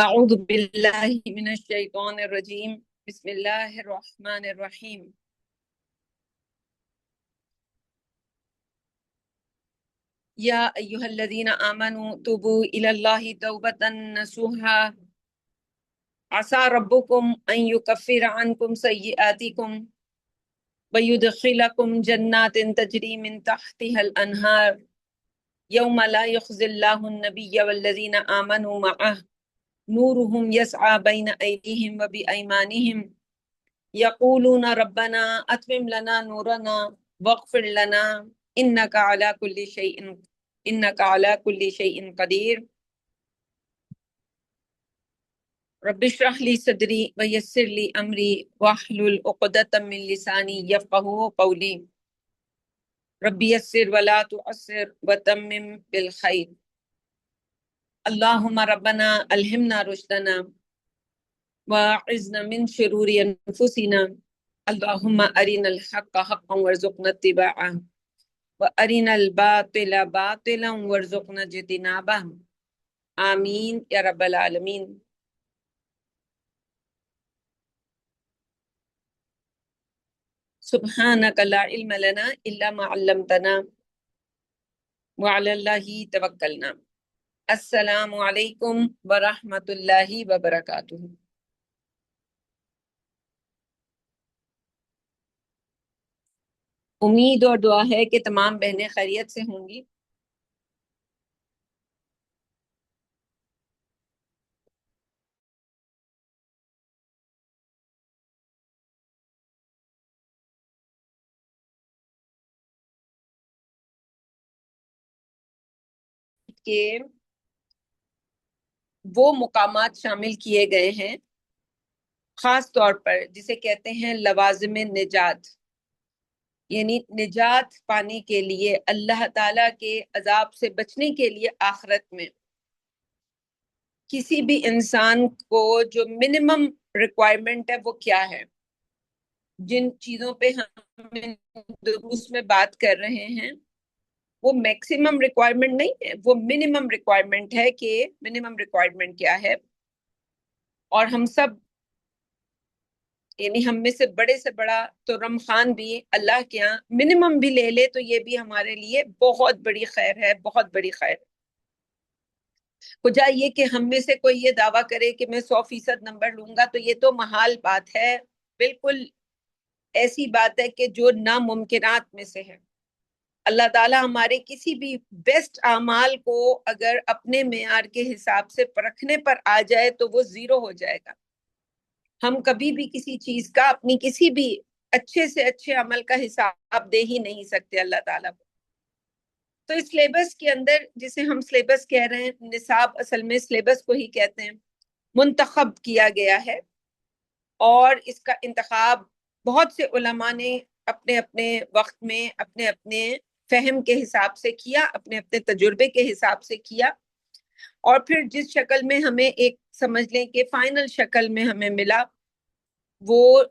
أعوذ بالله من الشيطان الرجيم بسم الله الرحمن الرحيم يا أيها الذين آمنوا توبوا إلى الله توبة نصوحا عسى ربكم أن يكفر عنكم سيئاتكم ويدخلكم جنات تجري من تحتها الأنهار يوم لا يخزي الله النبي والذين آمنوا معه نورهم يسعى بين أيديهم وبأيمانهم يقولون ربنا أتمم لنا نورنا واغفر لنا إنك على كل شيء إنك على كل شيء قدير رب اشرح لي صدري ويسر لي أمري واحلل عقدة من لساني يفقهوا قولي رب يسر ولا تعسر وتمم بالخير اللهم ربنا ألهمنا رشدنا وأعذنا من شرور أنفسنا اللهم أرنا الحق حقا وارزقنا اتباعه وَأَرِنَا الْبَاطِلَ بَاطِلًا وَارْزُقْنَا اجْتِنَابَهُ آمین یا رب العالمین۔ سبحانک لا علم لنا الا ما علمتنا وعلی اللہ توکلنا۔ السلام علیکم ورحمۃ اللہ وبرکاتہ۔ امید اور دعا ہے کہ تمام بہنیں خیریت سے ہوں گی۔ کہ وہ مقامات شامل کیے گئے ہیں خاص طور پر جسے کہتے ہیں لوازم نجات، یعنی نجات پانے کے لیے، اللہ تعالیٰ کے عذاب سے بچنے کے لیے آخرت میں کسی بھی انسان کو جو منیمم ریکوائرمنٹ ہے وہ کیا ہے۔ جن چیزوں پہ ہم دروس میں بات کر رہے ہیں وہ میکسیمم ریکوائرمنٹ نہیں ہے، وہ منیمم ریکوائرمنٹ ہے کہ منیمم ریکوائرمنٹ کیا ہے۔ اور ہم سب، یعنی ہم میں سے بڑے سے بڑا تو رمضان بھی اللہ کے یہاں منیمم بھی لے لے تو یہ بھی ہمارے لیے بہت بڑی خیر ہے، بہت بڑی خیر۔ وجہ یہ کہ ہم میں سے کوئی یہ دعویٰ کرے کہ میں 100% نمبر لوں گا تو یہ تو محال بات ہے، بالکل ایسی بات ہے کہ جو ناممکنات میں سے ہے۔ اللہ تعالیٰ ہمارے کسی بھی بیسٹ اعمال کو اگر اپنے معیار کے حساب سے پرکھنے پر آ جائے تو وہ زیرو ہو جائے گا۔ ہم کبھی بھی کسی چیز کا اپنی کسی بھی اچھے سے اچھے عمل کا حساب دے ہی نہیں سکتے اللہ تعالیٰ کو۔ تو اس سلیبس کے اندر، جسے ہم سلیبس کہہ رہے ہیں، نصاب اصل میں سلیبس کو ہی کہتے ہیں، منتخب کیا گیا ہے، اور اس کا انتخاب بہت سے علماء نے اپنے اپنے وقت میں اپنے اپنے فہم کے حساب سے کیا، اپنے اپنے تجربے کے حساب سے کیا، اور پھر جس شکل میں ہمیں ایک سمجھ لیں کہ فائنل شکل میں ہمیں ملا، وہ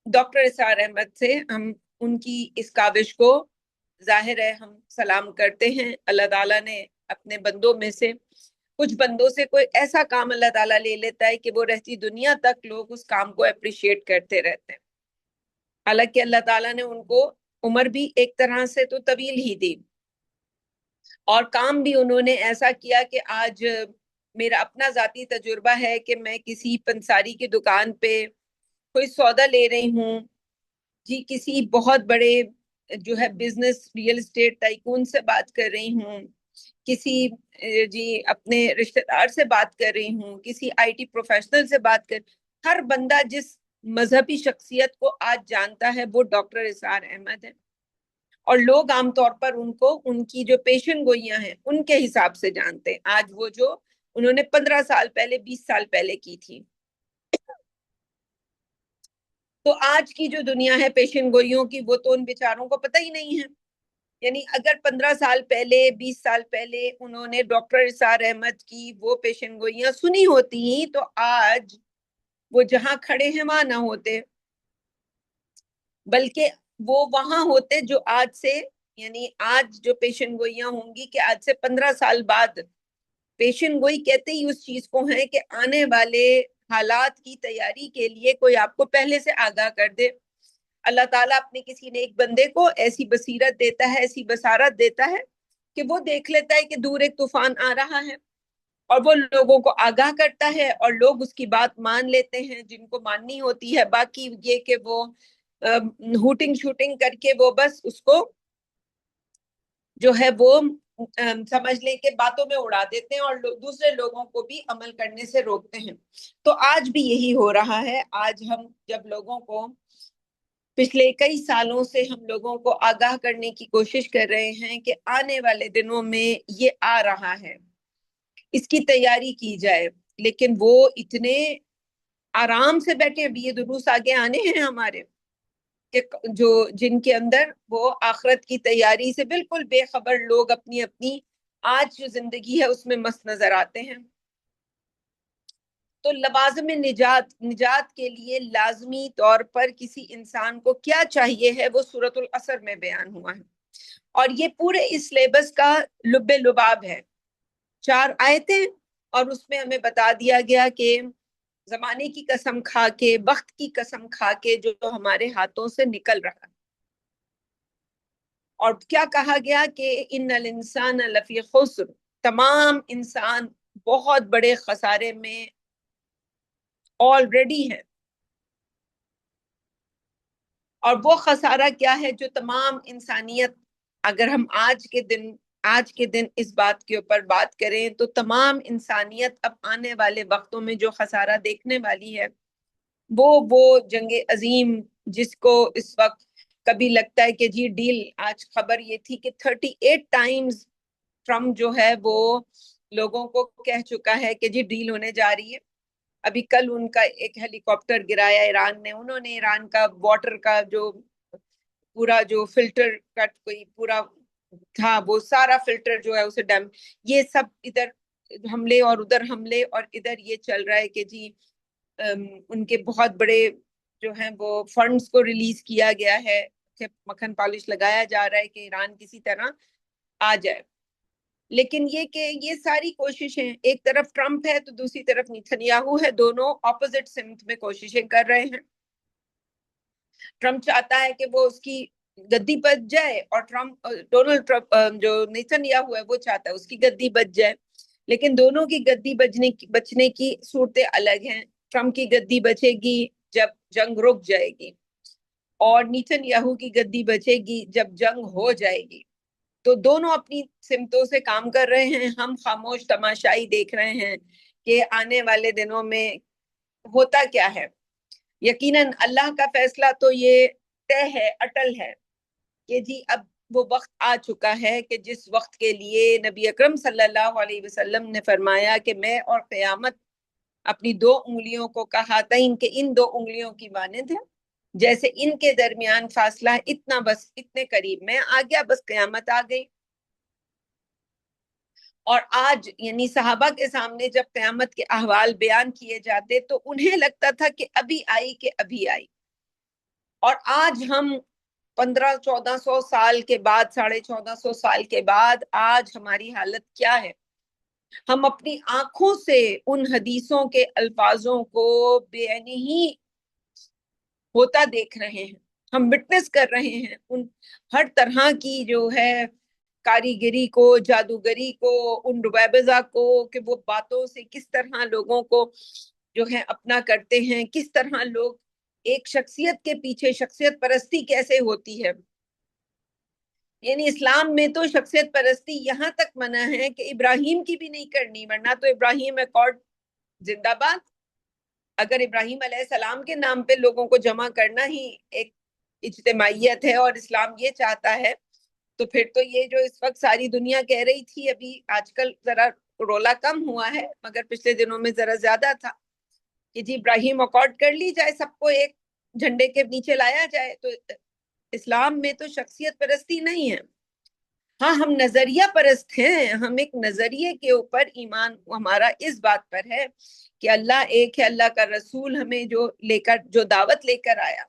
ڈاکٹر اسرار احمد سے ہم ان کی اس کاوش کو ظاہر ہے ہم سلام کرتے ہیں۔ اللہ تعالیٰ نے اپنے بندوں میں سے کچھ بندوں سے کوئی ایسا کام اللہ تعالیٰ لے لیتا ہے کہ وہ رہتی دنیا تک لوگ اس کام کو اپریشیٹ کرتے رہتے ہیں۔ حالانکہ اللہ تعالیٰ نے ان کو عمر بھی ایک طرح سے تو طویل ہی دی، اور کام بھی انہوں نے ایسا کیا کہ آج میرا اپنا ذاتی تجربہ ہے کہ میں کسی پنساری کی دکان پہ کوئی سودا لے رہی ہوں، جی کسی بہت بڑے جو ہے بزنس ریئل اسٹیٹ ٹائکون سے بات کر رہی ہوں، کسی جی اپنے رشتہ دار سے بات کر رہی ہوں، کسی آئی ٹی پروفیشنل سے بات کر، ہر بندہ جس مذہبی شخصیت کو آج جانتا ہے وہ ڈاکٹر اسرار احمد ہے، اور لوگ عام طور پر ان کو ان کی جو پیشن گوئیاں ہیں ان کے حساب سے جانتے ہیں، آج وہ جو انہوں نے 15 سال پہلے 20 سال پہلے کی تھی۔ تو آج کی جو دنیا ہے پیشن گوئیوں کی، وہ تو ان بیچاروں کو پتہ ہی نہیں ہے۔ یعنی اگر 15 سال پہلے 20 سال پہلے انہوں نے ڈاکٹر اسرار احمد کی وہ پیشن گوئیاں سنی ہوتی ہیں تو آج وہ جہاں کھڑے ہیں وہاں نہ ہوتے، بلکہ وہ وہاں ہوتے جو آج سے، یعنی آج جو پیشن گوئیاں ہوں گی کہ آج سے 15 سال بعد پیشن گوئی کہتے ہی اس چیز کو ہے کہ آنے والے حالات کی تیاری کے لیے کوئی آپ کو پہلے سے آگاہ کر دے. اللہ تعالیٰ اپنے کسی نیک بندے کو ایسی بصیرت دیتا ہے، ایسی بصارت دیتا ہے کہ وہ دیکھ لیتا ہے کہ دور ایک طوفان آ رہا ہے اور وہ لوگوں کو آگاہ کرتا ہے اور لوگ اس کی بات مان لیتے ہیں جن کو ماننی ہوتی ہے. باقی یہ کہ وہ ہوٹنگ شوٹنگ کر کے وہ بس اس کو جو ہے وہ سمجھ لیں کہ باتوں میں اڑا دیتے ہیں اور دوسرے لوگوں کو بھی عمل کرنے سے روکتے ہیں. تو آج بھی یہی ہو رہا ہے. آج ہم جب لوگوں کو پچھلے کئی سالوں سے ہم لوگوں کو آگاہ کرنے کی کوشش کر رہے ہیں کہ آنے والے دنوں میں یہ آ رہا ہے، اس کی تیاری کی جائے، لیکن وہ اتنے آرام سے بیٹھے. ابھی یہ دروس آگے آنے ہیں ہمارے کہ جو جن کے اندر وہ آخرت کی تیاری سے بالکل بے خبر لوگ اپنی اپنی آج جو زندگی ہے اس میں مست نظر آتے ہیں. تو لوازم نجات کے لیے لازمی طور پر کسی انسان کو کیا چاہیے ہے وہ سورۃ العصر میں بیان ہوا ہے، اور یہ پورے اس سلیبس کا لب لباب ہے. 4 آیتیں اور اس میں ہمیں بتا دیا گیا کہ زمانے کی قسم کھا کے، وقت کی قسم کھا کے جو ہمارے ہاتھوں سے نکل رہا ہے، اور کیا کہا گیا کہ ان الانسان لفی خسر، تمام انسان بہت بڑے خسارے میں آلریڈی ہیں. اور وہ خسارہ کیا ہے جو تمام انسانیت، اگر ہم آج کے دن اس بات کے اوپر بات کریں تو تمام انسانیت اب آنے والے وقتوں میں جو خسارہ دیکھنے والی ہے وہ جنگ عظیم، جس کو اس وقت کبھی لگتا ہے کہ جی ڈیل، آج خبر یہ تھی کہ 38 ٹائمز ٹرمپ جو ہے وہ لوگوں کو کہہ چکا ہے کہ جی ڈیل ہونے جا رہی ہے. ابھی کل ان کا ایک ہیلی کاپٹر گرایا ایران نے، انہوں نے ایران کا واٹر کا جو پورا جو فلٹر کا کوئی پورا تھا وہ سارا فلٹر جو ہے اسے ڈیم، یہ سب ادھر حملے اور ادھر حملے، اور ادھر یہ چل رہا ہے کہ جی ان کے بہت بڑے جو ہیں وہ فنڈز کو ریلیز کیا گیا ہے کہ مکھن پالش لگایا جا رہا ہے کہ ایران کسی طرح آ جائے. لیکن یہ کہ یہ ساری کوششیں، ایک طرف ٹرمپ ہے تو دوسری طرف نیتنیاہو ہے، دونوں اپوزٹ سمت میں کوششیں کر رہے ہیں. ٹرمپ چاہتا ہے کہ وہ اس کی گدی بچ جائے اور ڈونلڈ ٹرمپ جو نیتنیاہو ہے وہ چاہتا ہے اس کی گدی بچ جائے. لیکن دونوں کی گدی بچنے کی صورتیں الگ ہیں. ٹرمپ کی گدی بچے گی جب جنگ رک جائے گی، اور نیتنیاہو کی گدی بچے گی جب جنگ ہو جائے گی. تو دونوں اپنی سمتوں سے کام کر رہے ہیں. ہم خاموش تماشائی دیکھ رہے ہیں کہ آنے والے دنوں میں ہوتا کیا ہے. یقیناً اللہ کا فیصلہ تو یہ طے ہے، اٹل ہے کہ جی اب وہ وقت آ چکا ہے کہ جس وقت کے لیے نبی اکرم صلی اللہ علیہ وسلم نے فرمایا کہ میں اور قیامت اپنی 2 انگلیوں کو کہا تھا کہ ان 2 انگلیوں کی مانند ہے، جیسے ان کے درمیان فاصلہ ہے اتنا، بس اتنے قریب میں آ گیا، بس قیامت آ گئی. اور آج یعنی صحابہ کے سامنے جب قیامت کے احوال بیان کیے جاتے تو انہیں لگتا تھا کہ ابھی آئی کہ ابھی آئی. اور آج ہم 1400 سال کے بعد، 1450 سال کے بعد آج ہماری حالت کیا ہے. ہم اپنی آنکھوں سے ان حدیثوں کے الفاظوں کو بے عینی ہی ہوتا دیکھ رہے ہیں. ہم وٹنس کر رہے ہیں ان ہر طرح کی جو ہے کاریگری کو، جادوگری کو، ان رویبضہ کو، کہ وہ باتوں سے کس طرح لوگوں کو جو ہے اپنا کرتے ہیں، کس طرح لوگ ایک شخصیت کے پیچھے شخصیت پرستی کیسے ہوتی ہے. یعنی اسلام میں تو شخصیت پرستی یہاں تک منع ہے کہ ابراہیم کی بھی نہیں کرنی، ورنہ تو ابراہیم ایکارڈ زندہ باد. اگر ابراہیم علیہ السلام کے نام پہ لوگوں کو جمع کرنا ہی ایک اجتماعیت ہے اور اسلام یہ چاہتا ہے، تو پھر تو یہ جو اس وقت ساری دنیا کہہ رہی تھی، ابھی آج کل ذرا رولا کم ہوا ہے مگر پچھلے دنوں میں ذرا زیادہ تھا کہ جی ابراہیم اکارڈ کر لی جائے، سب کو ایک جھنڈے کے نیچے لایا جائے. تو اسلام میں تو شخصیت پرستی نہیں ہے. ہاں ہم نظریہ پرست ہیں، ہم ایک نظریے کے اوپر ایمان ہمارا اس بات پر ہے کہ اللہ ایک ہے، اللہ کا رسول ہمیں جو دعوت لے کر آیا،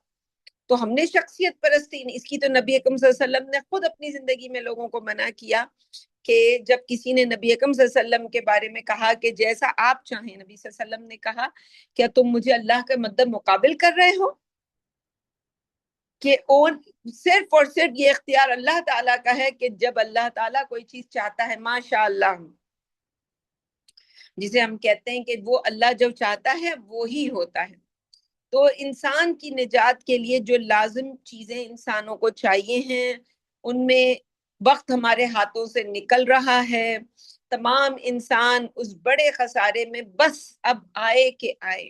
تو ہم نے شخصیت پرستی نہیں. اس کی تو نبی اکرم صلی اللہ علیہ وسلم نے خود اپنی زندگی میں لوگوں کو منع کیا کہ جب کسی نے نبی اکرم صلی اللہ علیہ وسلم کے بارے میں کہا کہ جیسا آپ چاہیں، نبی صلی اللہ علیہ وسلم نے کہا کیا تم مجھے اللہ کے مدد مقابل کر رہے ہو؟ کہ صرف اور صرف یہ اختیار اللہ تعالیٰ کا ہے کہ جب اللہ تعالیٰ کوئی چیز چاہتا ہے، ماشاء اللہ، جسے ہم کہتے ہیں کہ وہ اللہ جو چاہتا ہے وہی ہوتا ہے۔ تو انسان کی نجات کے لیے جو لازم چیزیں انسانوں کو چاہیے ہیں، ان میں وقت ہمارے ہاتھوں سے نکل رہا ہے۔ تمام انسان اس بڑے خسارے میں بس اب آئے کہ آئے۔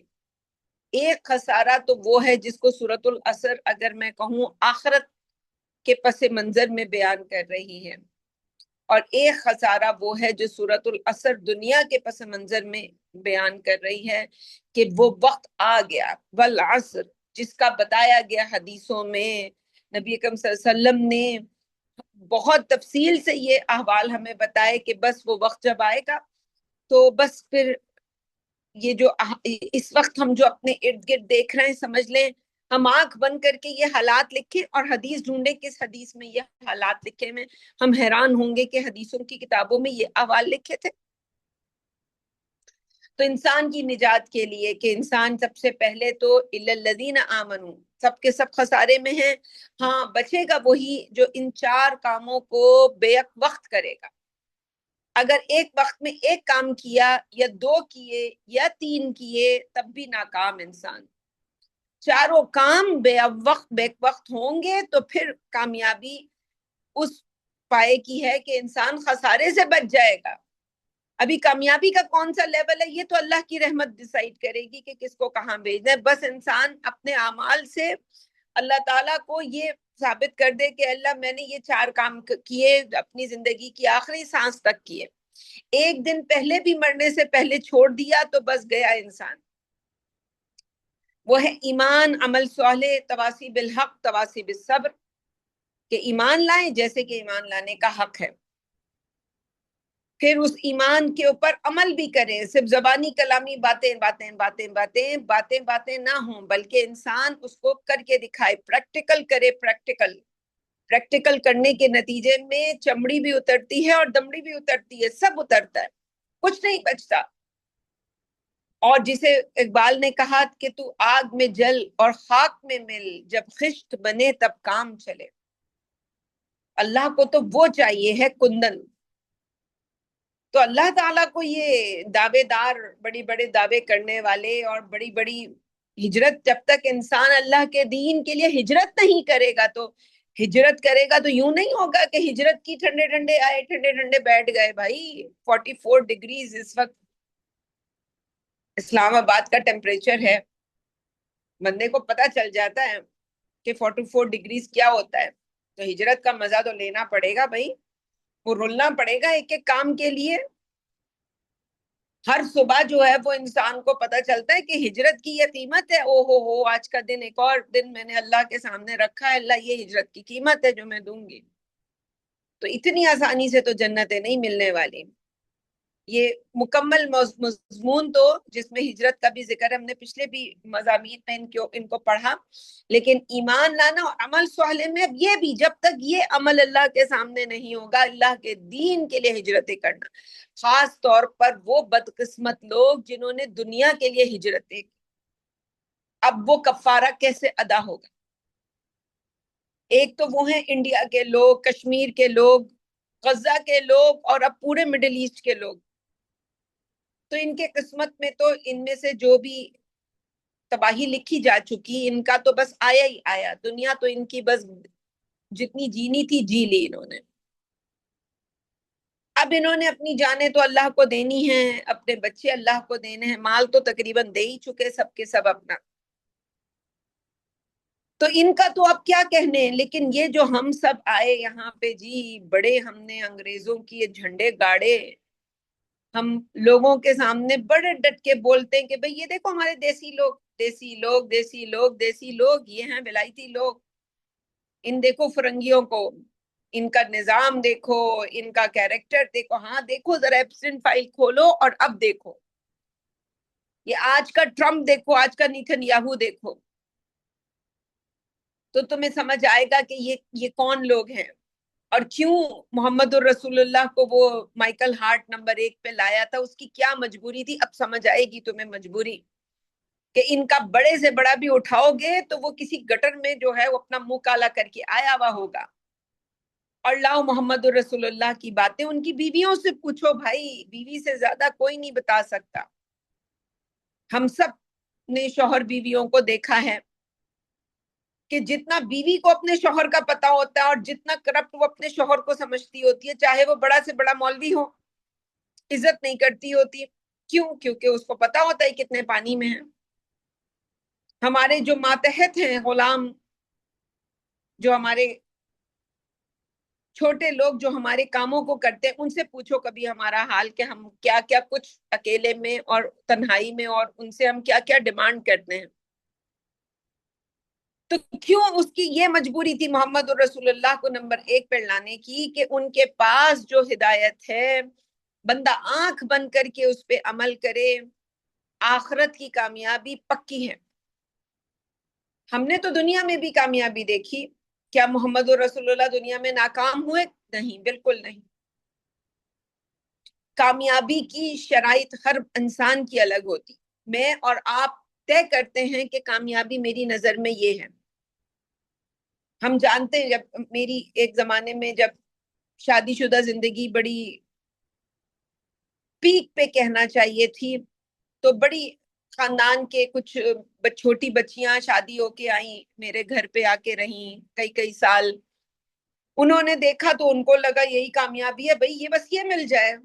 ایک خسارہ تو وہ ہے جس کو سورۃ العصر اگر میں کہوں آخرت کے پس منظر میں بیان کر رہی ہے، اور ایک خسارہ وہ ہے جو سورۃ العصر دنیا کے پس منظر میں بیان کر رہی ہے کہ وہ وقت آ گیا، والعصر، جس کا بتایا گیا حدیثوں میں۔ نبی اکرم صلی اللہ علیہ وسلم نے بہت تفصیل سے یہ احوال ہمیں بتائے کہ بس وہ وقت جب آئے گا تو بس پھر یہ جو اس وقت ہم جو اپنے ارد گرد دیکھ رہے ہیں، سمجھ لیں ہم آنکھ بند کر کے یہ حالات لکھیں اور حدیث ڈھونڈیں کس حدیث میں یہ حالات لکھے میں، ہم حیران ہوں گے کہ حدیثوں کی کتابوں میں یہ احوال لکھے تھے۔ تو انسان کی نجات کے لیے کہ انسان سب سے پہلے تو الا الذین آمنوا، سب کے سب خسارے میں ہیں، ہاں بچے گا وہی جو ان چار کاموں کو بیک وقت کرے گا۔ اگر ایک وقت میں ایک کام کیا یا دو کیے یا تین کیے تب بھی ناکام انسان۔ چاروں کام بیک وقت ہوں گے تو پھر کامیابی اس پائے کی ہے کہ انسان خسارے سے بچ جائے گا۔ ابھی کامیابی کا کون سا لیول ہے یہ تو اللہ کی رحمت ڈیسائیڈ کرے گی کہ کس کو کہاں بھیجنا ہے۔ بس انسان اپنے اعمال سے اللہ تعالیٰ کو یہ ثابت کر دے کہ اللہ میں نے یہ چار کام کیے اپنی زندگی کی آخری سانس تک کیے، ایک دن پہلے بھی مرنے سے پہلے چھوڑ دیا تو بس گیا انسان۔ وہ ہے ایمان، عمل صالح، تواصی بالحق، تواصی بالصبر، کہ ایمان لائیں جیسے کہ ایمان لانے کا حق ہے، پھر اس ایمان کے اوپر عمل بھی کریں، صرف زبانی کلامی باتیں باتیں باتیں باتیں باتیں باتیں نہ ہوں، بلکہ انسان اس کو کر کے دکھائے، پریکٹیکل کرے۔ پریکٹیکل کرنے کے نتیجے میں چمڑی بھی اترتی ہے اور دمڑی بھی اترتی ہے، سب اترتا ہے، کچھ نہیں بچتا۔ اور جسے اقبال نے کہا کہ تو آگ میں جل اور خاک میں مل، جب خشت بنے تب کام چلے۔ اللہ کو تو وہ چاہیے ہے کندن۔ تو اللہ تعالیٰ کو یہ دعوے دار، بڑی بڑے دعوے کرنے والے اور بڑی بڑی ہجرت، جب تک انسان اللہ کے دین کے لیے ہجرت نہیں کرے گا تو ہجرت کرے گا تو یوں نہیں ہوگا کہ ہجرت کی ٹھنڈے ٹھنڈے آئے ٹھنڈے ٹھنڈے بیٹھ گئے۔ بھائی 44 ڈگریز اس وقت اسلام آباد کا ٹیمپریچر ہے، بندے کو پتہ چل جاتا ہے کہ 44 ڈگریز کیا ہوتا ہے۔ تو ہجرت کا مزہ تو لینا پڑے گا بھائی، وہ رولنا پڑے گا ایک ایک کام کے لیے۔ ہر صبح جو ہے وہ انسان کو پتہ چلتا ہے کہ ہجرت کی یہ قیمت ہے، او ہو آج کا دن ایک اور دن میں نے اللہ کے سامنے رکھا ہے، اللہ یہ ہجرت کی قیمت ہے جو میں دوں گی۔ تو اتنی آسانی سے تو جنتیں نہیں ملنے والی۔ یہ مکمل مضمون تو جس میں ہجرت کا بھی ذکر، ہم نے پچھلے بھی مضامین میں ان کو پڑھا، لیکن ایمان لانا اور عمل صالح میں اب یہ بھی، جب تک یہ عمل اللہ کے سامنے نہیں ہوگا، اللہ کے دین کے لیے ہجرتیں کرنا، خاص طور پر وہ بدقسمت لوگ جنہوں نے دنیا کے لیے ہجرتیں، اب وہ کفارہ کیسے ادا ہوگا؟ ایک تو وہ ہیں انڈیا کے لوگ، کشمیر کے لوگ، غزہ کے لوگ اور اب پورے مڈل ایسٹ کے لوگ۔ تو ان کے قسمت میں تو ان میں سے جو بھی تباہی لکھی جا چکی، ان کا تو بس آیا ہی آیا، دنیا تو ان کی بس جتنی جینی تھی جی لی انہوں نے۔ اب انہوں نے اپنی جانیں تو اللہ کو دینی ہیں، اپنے بچے اللہ کو دینے ہیں، مال تو تقریباً دے ہی چکے سب کے سب اپنا، تو ان کا تو اب کیا کہنے۔ لیکن یہ جو ہم سب آئے یہاں پہ جی، بڑے ہم نے انگریزوں کی یہ جھنڈے گاڑے، ہم لوگوں کے سامنے بڑے ڈٹ کے بولتے ہیں کہ بھئی یہ دیکھو ہمارے دیسی لوگ، دیسی لوگ، دیسی لوگ، دیسی لوگ، یہ ہیں ولایتی لوگ، ان دیکھو فرنگیوں کو، ان کا نظام دیکھو، ان کا کیریکٹر دیکھو، ہاں دیکھو ذرا ایبسنٹ فائل کھولو اور اب دیکھو یہ آج کا ٹرمپ دیکھو، آج کا نیتن یاہو دیکھو، تو تمہیں سمجھ آئے گا کہ یہ کون لوگ ہیں۔ اور کیوں محمد الرسول اللہ کو وہ مائیکل ہارٹ نمبر 1 پہ لایا تھا، اس کی کیا مجبوری تھی؟ اب سمجھ آئے گی تمہیں مجبوری، کہ ان کا بڑے سے بڑا بھی اٹھاؤ گے تو وہ کسی گٹر میں جو ہے وہ اپنا منہ کالا کر کے آیا ہوا ہوگا۔ اور لاؤ محمد الرسول اللہ کی باتیں ان کی بیویوں سے پوچھو بھائی، بیوی سے زیادہ کوئی نہیں بتا سکتا۔ ہم سب نے شوہر بیویوں کو دیکھا ہے کہ جتنا بیوی کو اپنے شوہر کا پتا ہوتا ہے اور جتنا کرپٹ وہ اپنے شوہر کو سمجھتی ہوتی ہے، چاہے وہ بڑا سے بڑا مولوی ہو، عزت نہیں کرتی ہوتی۔ کیوں؟ کیونکہ اس کو پتا ہوتا ہے کتنے پانی میں ہیں۔ ہمارے جو ماتحت ہیں، غلام، جو ہمارے چھوٹے لوگ جو ہمارے کاموں کو کرتے ہیں، ان سے پوچھو کبھی ہمارا حال، کہ ہم کیا کیا کچھ اکیلے میں اور تنہائی میں، اور ان سے ہم کیا کیا ڈیمانڈ کرتے ہیں۔ تو کیوں اس کی یہ مجبوری تھی محمد الرسول اللہ کو نمبر 1 پر لانے کی، کہ ان کے پاس جو ہدایت ہے، بندہ آنکھ بند کر کے اس پہ عمل کرے، آخرت کی کامیابی پکی ہے۔ ہم نے تو دنیا میں بھی کامیابی دیکھی، کیا محمد الرسول اللہ دنیا میں ناکام ہوئے؟ نہیں، بالکل نہیں۔ کامیابی کی شرائط ہر انسان کی الگ ہوتی، میں اور آپ طے کرتے ہیں کہ کامیابی میری نظر میں یہ ہے۔ ہم جانتے ہیں، جب میری ایک زمانے میں جب شادی شدہ زندگی بڑی پیک پہ کہنا چاہیے تھی، تو بڑی خاندان کے کچھ چھوٹی بچیاں شادی ہو کے آئیں، میرے گھر پہ آ کے رہیں کئی کئی سال۔ انہوں نے دیکھا تو ان کو لگا یہی کامیابی ہے بھائی، یہ بس یہ مل جائے،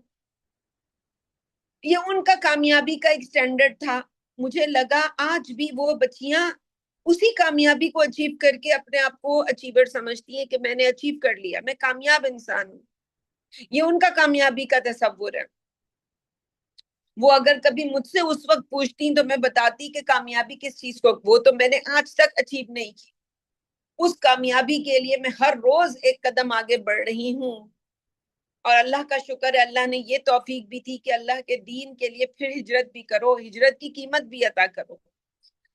یہ ان کا کامیابی کا ایک سٹینڈرڈ تھا۔ مجھے لگا آج بھی وہ بچیاں اسی کامیابی کو اچیو کر کے اپنے آپ کو اچیور سمجھتی ہیں کہ میں نے اچیو کر لیا، میں کامیاب انسان ہوں۔ یہ ان کا کامیابی کا تصور ہے۔ وہ اگر کبھی مجھ سے اس وقت پوچھتی تو میں بتاتی کہ کامیابی کس چیز کو، وہ تو میں نے آج تک اچیو نہیں کی۔ اس کامیابی کے لیے میں ہر روز ایک قدم آگے بڑھ رہی ہوں، اور اللہ کا شکر ہے، اللہ نے یہ توفیق بھی تھی کہ اللہ کے دین کے لیے پھر ہجرت بھی کرو، ہجرت کی قیمت بھی عطا کرو۔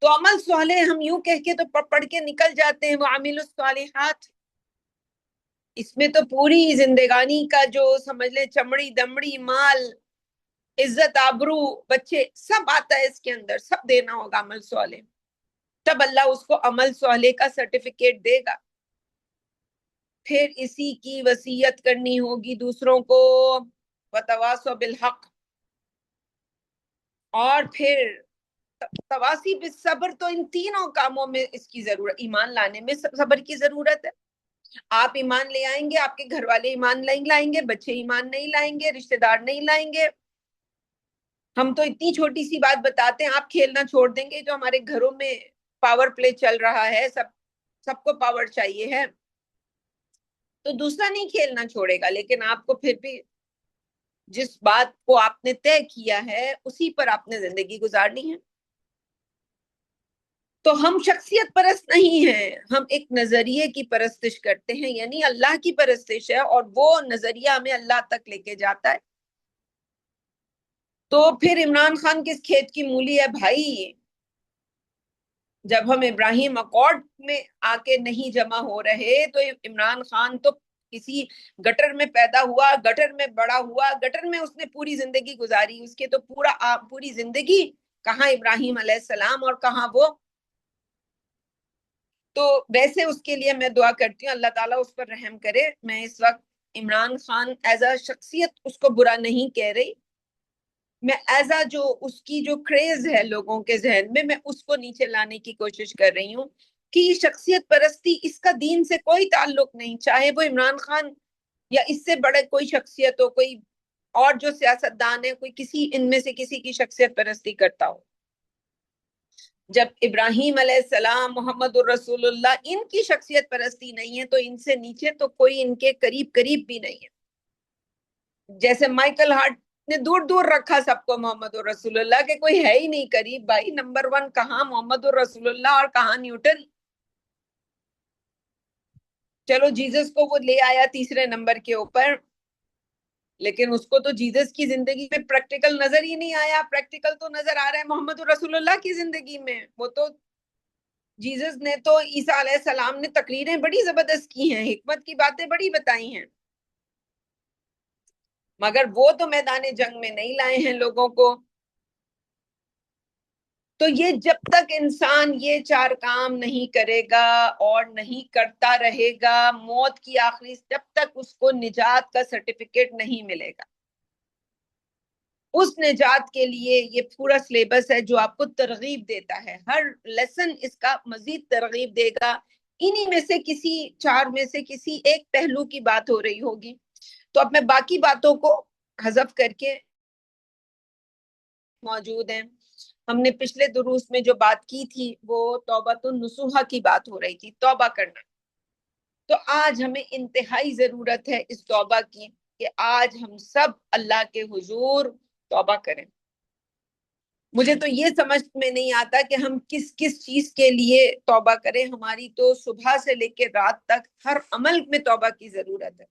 تو عمل صالح ہم یوں کہہ کے تو پڑھ کے نکل جاتے ہیں، وہ عامل الصالحات، اس میں تو پوری زندگانی کا جو سمجھ لیں چمڑی دمڑی مال عزت آبرو بچے سب آتا ہے اس کے اندر، سب دینا ہوگا عمل صالح، تب اللہ اس کو عمل صالح کا سرٹیفکیٹ دے گا۔ پھر اسی کی وصیت کرنی ہوگی دوسروں کو، وتواصوا بالحق، اور پھر تواصی بالصبر۔ تو ان تینوں کاموں میں اس کی ضرورت، ایمان لانے میں صبر کی ضرورت ہے۔ آپ ایمان لے آئیں گے، آپ کے گھر والے ایمان لائیں گے، بچے ایمان نہیں لائیں گے، رشتہ دار نہیں لائیں گے۔ ہم تو اتنی چھوٹی سی بات بتاتے ہیں، آپ کھیلنا چھوڑ دیں گے، جو ہمارے گھروں میں پاور پلے چل رہا ہے، سب کو پاور چاہیے ہے، تو دوسرا نہیں کھیلنا چھوڑے گا، لیکن آپ کو پھر بھی جس بات کو آپ نے طے کیا ہے اسی پر آپ نے زندگی گزارنی ہے۔ تو ہم شخصیت پرست نہیں ہیں، ہم ایک نظریے کی پرستش کرتے ہیں، یعنی اللہ کی پرستش ہے، اور وہ نظریہ ہمیں اللہ تک لے کے جاتا ہے۔ تو پھر عمران خان کس کھیت کی مولی ہے بھائی؟ جب ہم ابراہیم اکارڈ میں آ کے نہیں جمع ہو رہے، تو عمران خان تو کسی گٹر میں پیدا ہوا، گٹر میں بڑا ہوا، گٹر میں اس نے پوری زندگی گزاری، اس کے تو پوری زندگی کہاں ابراہیم علیہ السلام اور کہاں وہ۔ تو ویسے اس کے لیے میں دعا کرتی ہوں اللہ تعالیٰ اس پر رحم کرے۔ میں اس وقت عمران خان ایز اے شخصیت اس کو برا نہیں کہہ رہی، میں ایز اے جو اس کی جو کریز ہے لوگوں کے ذہن میں اس کو نیچے لانے کی کوشش کر رہی ہوں، کہ یہ شخصیت پرستی اس کا دین سے کوئی تعلق نہیں، چاہے وہ عمران خان یا اس سے بڑے کوئی شخصیت ہو، کوئی اور جو سیاستدان ہے، کوئی کسی ان میں سے کسی کی شخصیت پرستی کرتا ہو۔ جب ابراہیم علیہ السلام، محمد الرسول اللہ، ان کی شخصیت پرستی نہیں ہے، تو ان سے نیچے تو کوئی ان کے قریب بھی نہیں ہے۔ جیسے مائیکل ہارٹ نے دور دور رکھا سب کو محمد الرسول اللہ کے، کوئی ہے ہی نہیں قریب بھائی۔ نمبر 1 کہاں محمد الرسول اللہ اور کہاں نیوٹن؟ چلو جیزس کو وہ لے آیا تیسرے نمبر کے اوپر، لیکن اس کو تو جیزس کی زندگی میں پریکٹیکل نظر ہی نہیں آیا۔ پریکٹیکل تو نظر آ رہا ہے محمد الرسول اللہ کی زندگی میں، وہ تو جیزس نے تو عیسیٰ علیہ السلام نے تقریریں بڑی زبردست کی ہیں، حکمت کی باتیں بڑی بتائی ہیں، مگر وہ تو میدان جنگ میں نہیں لائے ہیں لوگوں کو۔ تو یہ جب تک انسان یہ چار کام نہیں کرے گا اور نہیں کرتا رہے گا، موت کی آخری جب تک اس کو نجات کا سرٹیفکیٹ نہیں ملے گا۔ اس نجات کے لیے یہ پورا سلیبس ہے جو آپ کو ترغیب دیتا ہے، ہر لیسن اس کا مزید ترغیب دے گا۔ انہی میں سے کسی چار میں سے کسی ایک پہلو کی بات ہو رہی ہوگی۔ تو اب میں باقی باتوں کو حذف کر کے موجود ہیں۔ ہم نے پچھلے دروس میں جو بات کی تھی وہ توبۃ النصوحہ کی بات ہو رہی تھی، توبہ کرنا۔ تو آج ہمیں انتہائی ضرورت ہے اس توبہ کی کہ آج ہم سب اللہ کے حضور توبہ کریں۔ مجھے تو یہ سمجھ میں نہیں آتا کہ ہم کس کس چیز کے لیے توبہ کریں۔ ہماری تو صبح سے لے کے رات تک ہر عمل میں توبہ کی ضرورت ہے۔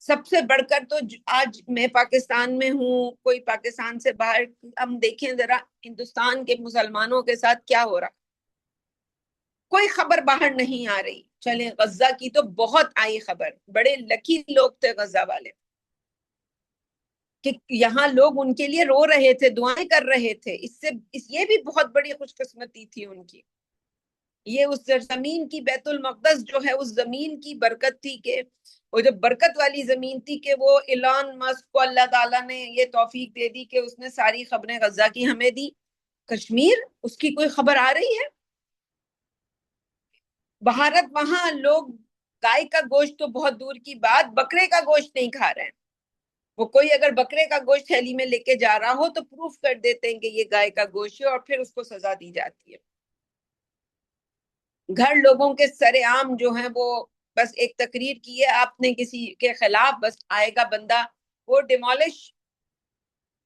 سب سے بڑھ کر تو آج میں پاکستان میں ہوں، کوئی پاکستان سے باہر، ہم دیکھیں ذرا ہندوستان کے مسلمانوں کے ساتھ کیا ہو رہا، کوئی خبر باہر نہیں آ رہی۔ چلیں غزہ کی تو بہت آئی خبر، بڑے لکی لوگ تھے غزہ والے کہ یہاں لوگ ان کے لیے رو رہے تھے، دعائیں کر رہے تھے۔ یہ بھی بہت بڑی خوش قسمتی تھی ان کی۔ یہ اس زمین کی بیت المقدس جو ہے اس زمین کی برکت تھی کہ وہ جو برکت والی زمین تھی کہ وہ ایلان مسک کو اللہ تعالیٰ نے یہ توفیق دے دی کہ اس نے ساری خبریں غزہ کی ہمیں دی۔ کشمیر اس کی کوئی خبر آ رہی ہے؟ بھارت وہاں لوگ گائے کا گوشت تو بہت دور کی بات، بکرے کا گوشت نہیں کھا رہے ہیں۔ وہ کوئی اگر بکرے کا گوشت تھیلی میں لے کے جا رہا ہو تو پروف کر دیتے ہیں کہ یہ گائے کا گوشت ہے اور پھر اس کو سزا دی جاتی ہے۔ گھر لوگوں کے سر عام جو ہیں وہ بس ایک تقریر کی ہے آپ نے کسی کے خلاف، بس آئے گا بندہ وہ ڈیمالش۔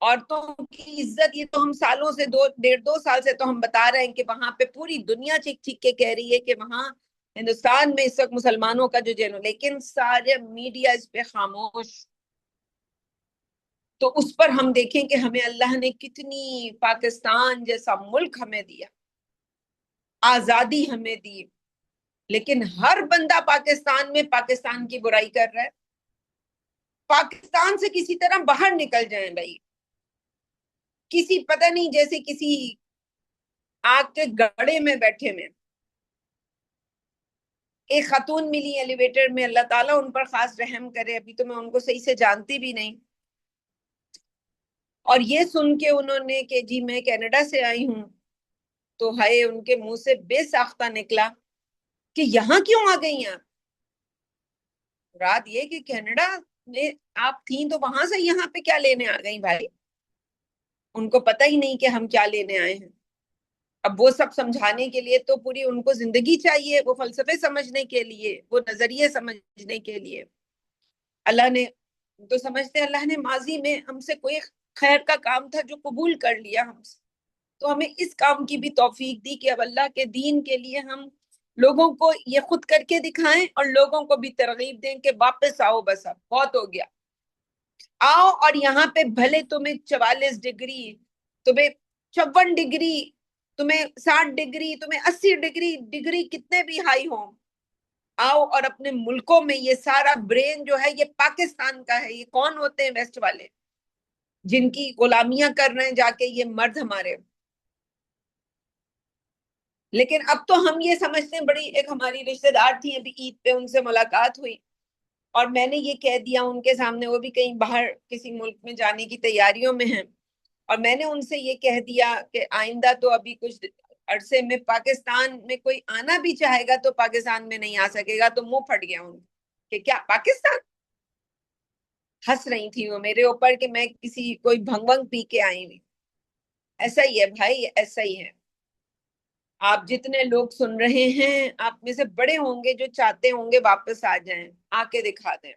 عورتوں کی عزت، یہ تو ہم سالوں سے 1.5-2 سال سے تو ہم بتا رہے ہیں کہ وہاں پہ پوری دنیا چیخ چیخ کے کہہ رہی ہے کہ وہاں ہندوستان میں اس وقت مسلمانوں کا جو لیکن سارے میڈیا اس پہ خاموش۔ تو اس پر ہم دیکھیں کہ ہمیں اللہ نے کتنی، پاکستان جیسا ملک ہمیں دیا، آزادی ہمیں دی، لیکن ہر بندہ پاکستان میں پاکستان کی برائی کر رہا ہے۔ پاکستان سے کسی طرح باہر نکل جائیں بھائی، کسی پتہ نہیں جیسے کسی آگ کے گڑے میں بیٹھے میں۔ ایک خاتون ملی ایلیویٹر میں، اللہ تعالیٰ ان پر خاص رحم کرے، ابھی تو میں ان کو صحیح سے جانتی بھی نہیں، اور یہ سن کے انہوں نے کہ جی میں کینیڈا سے آئی ہوں، تو ہائے ان کے منہ سے بے ساختہ نکلا کہ یہاں کیوں آ گئی آپ؟ رات یہ کہ کینیڈا میں آپ تھیں تو وہاں سے یہاں پہ کیا لینے آ گئی بھائی؟ ان کو پتہ ہی نہیں کہ ہم کیا لینے آئے ہیں۔ اب وہ سب سمجھانے کے لیے تو پوری ان کو زندگی چاہیے، وہ فلسفے سمجھنے کے لیے، وہ نظریے سمجھنے کے لیے۔ اللہ نے تو سمجھتے ہیں اللہ نے ماضی میں ہم سے کوئی خیر کا کام تھا جو قبول کر لیا ہم سے، تو ہمیں اس کام کی بھی توفیق دی کہ اب اللہ کے دین کے لیے ہم لوگوں کو یہ خود کر کے دکھائیں اور لوگوں کو بھی ترغیب دیں کہ واپس آؤ، بس اب بہت ہو گیا، آؤ۔ اور یہاں پہ بھلے تمہیں 44 ڈگری، تمہیں 54 ڈگری، تمہیں 60 ڈگری، تمہیں 80 ڈگری کتنے بھی ہائی ہوں، آؤ اور اپنے ملکوں میں یہ سارا برین جو ہے یہ پاکستان کا ہے۔ یہ کون ہوتے ہیں ویسٹ والے جن کی غلامیاں کر رہے ہیں جا کے یہ مرد ہمارے؟ لیکن اب تو ہم یہ سمجھتے ہیں، بڑی ایک ہماری رشتہ دار تھی ابھی عید پہ ان سے ملاقات ہوئی اور میں نے یہ کہہ دیا ان کے سامنے، وہ بھی کہیں باہر کسی ملک میں جانے کی تیاریوں میں ہیں، اور میں نے ان سے یہ کہہ دیا کہ آئندہ تو ابھی کچھ عرصے میں پاکستان میں کوئی آنا بھی چاہے گا تو پاکستان میں نہیں آ سکے گا۔ تو منہ پھٹ گیا ان کہ کیا پاکستان؟ ہنس رہی تھی وہ میرے اوپر کہ میں کسی کوئی بھنگ بھنگ پی کے آئی ہوئی۔ ایسا ہی ہے بھائی، ایسا ہی ہے۔ آپ جتنے لوگ سن رہے ہیں آپ میں سے بڑے ہوں گے جو چاہتے ہوں گے واپس آ جائیں، آ کے دکھا دیں۔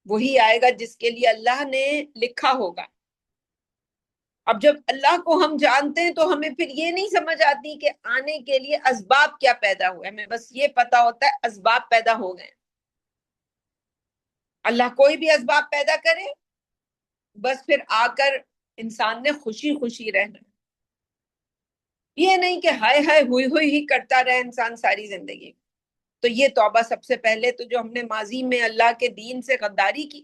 وہی آئے گا جس کے لیے اللہ نے لکھا ہوگا۔ اب جب اللہ کو ہم جانتے ہیں تو ہمیں پھر یہ نہیں سمجھ آتی کہ آنے کے لیے اسباب کیا پیدا ہوئے، ہمیں بس یہ پتا ہوتا ہے اسباب پیدا ہو گئے۔ اللہ کوئی بھی اسباب پیدا کرے، بس پھر آ کر انسان نے خوشی خوشی رہنا۔ یہ نہیں کہ ہائے ہائے ہوئی ہی کرتا رہے انسان ساری زندگی. تو یہ توبہ سب سے پہلے تو جو ہم نے ماضی میں اللہ کے دین سے غداری کی،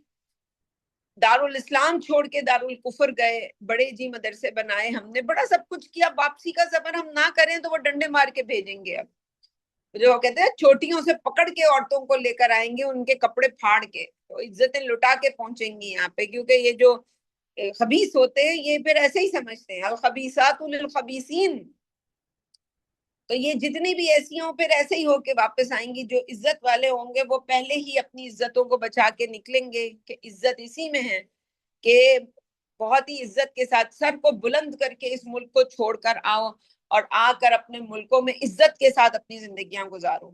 دارالاسلام چھوڑ کے دارالکفر گئے، بڑے جی مدرسے بنائے، ہم نے بڑا سب کچھ کیا، واپسی کا صبر ہم نہ کریں تو وہ ڈنڈے مار کے بھیجیں گے. اب جو کہتے ہیں چھوٹیوں سے پکڑ کے عورتوں کو لے کر آئیں گے، ان کے کپڑے پھاڑ کے، تو عزتیں لٹا کے پہنچیں گی یہاں پہ. کیونکہ یہ جو خبیث ہوتے ہیں یہ پھر ایسے ہی سمجھتے ہیں الخبیثات للخبیثین. تو یہ جتنی بھی ایسی ہوں پھر ایسے ہی ہو کے واپس آئیں گی. جو عزت والے ہوں گے وہ پہلے ہی اپنی عزتوں کو بچا کے نکلیں گے کہ عزت اسی میں ہے کہ بہت ہی عزت کے ساتھ سر کو بلند کر کے اس ملک کو چھوڑ کر آؤ اور آ کر اپنے ملکوں میں عزت کے ساتھ اپنی زندگیاں گزارو.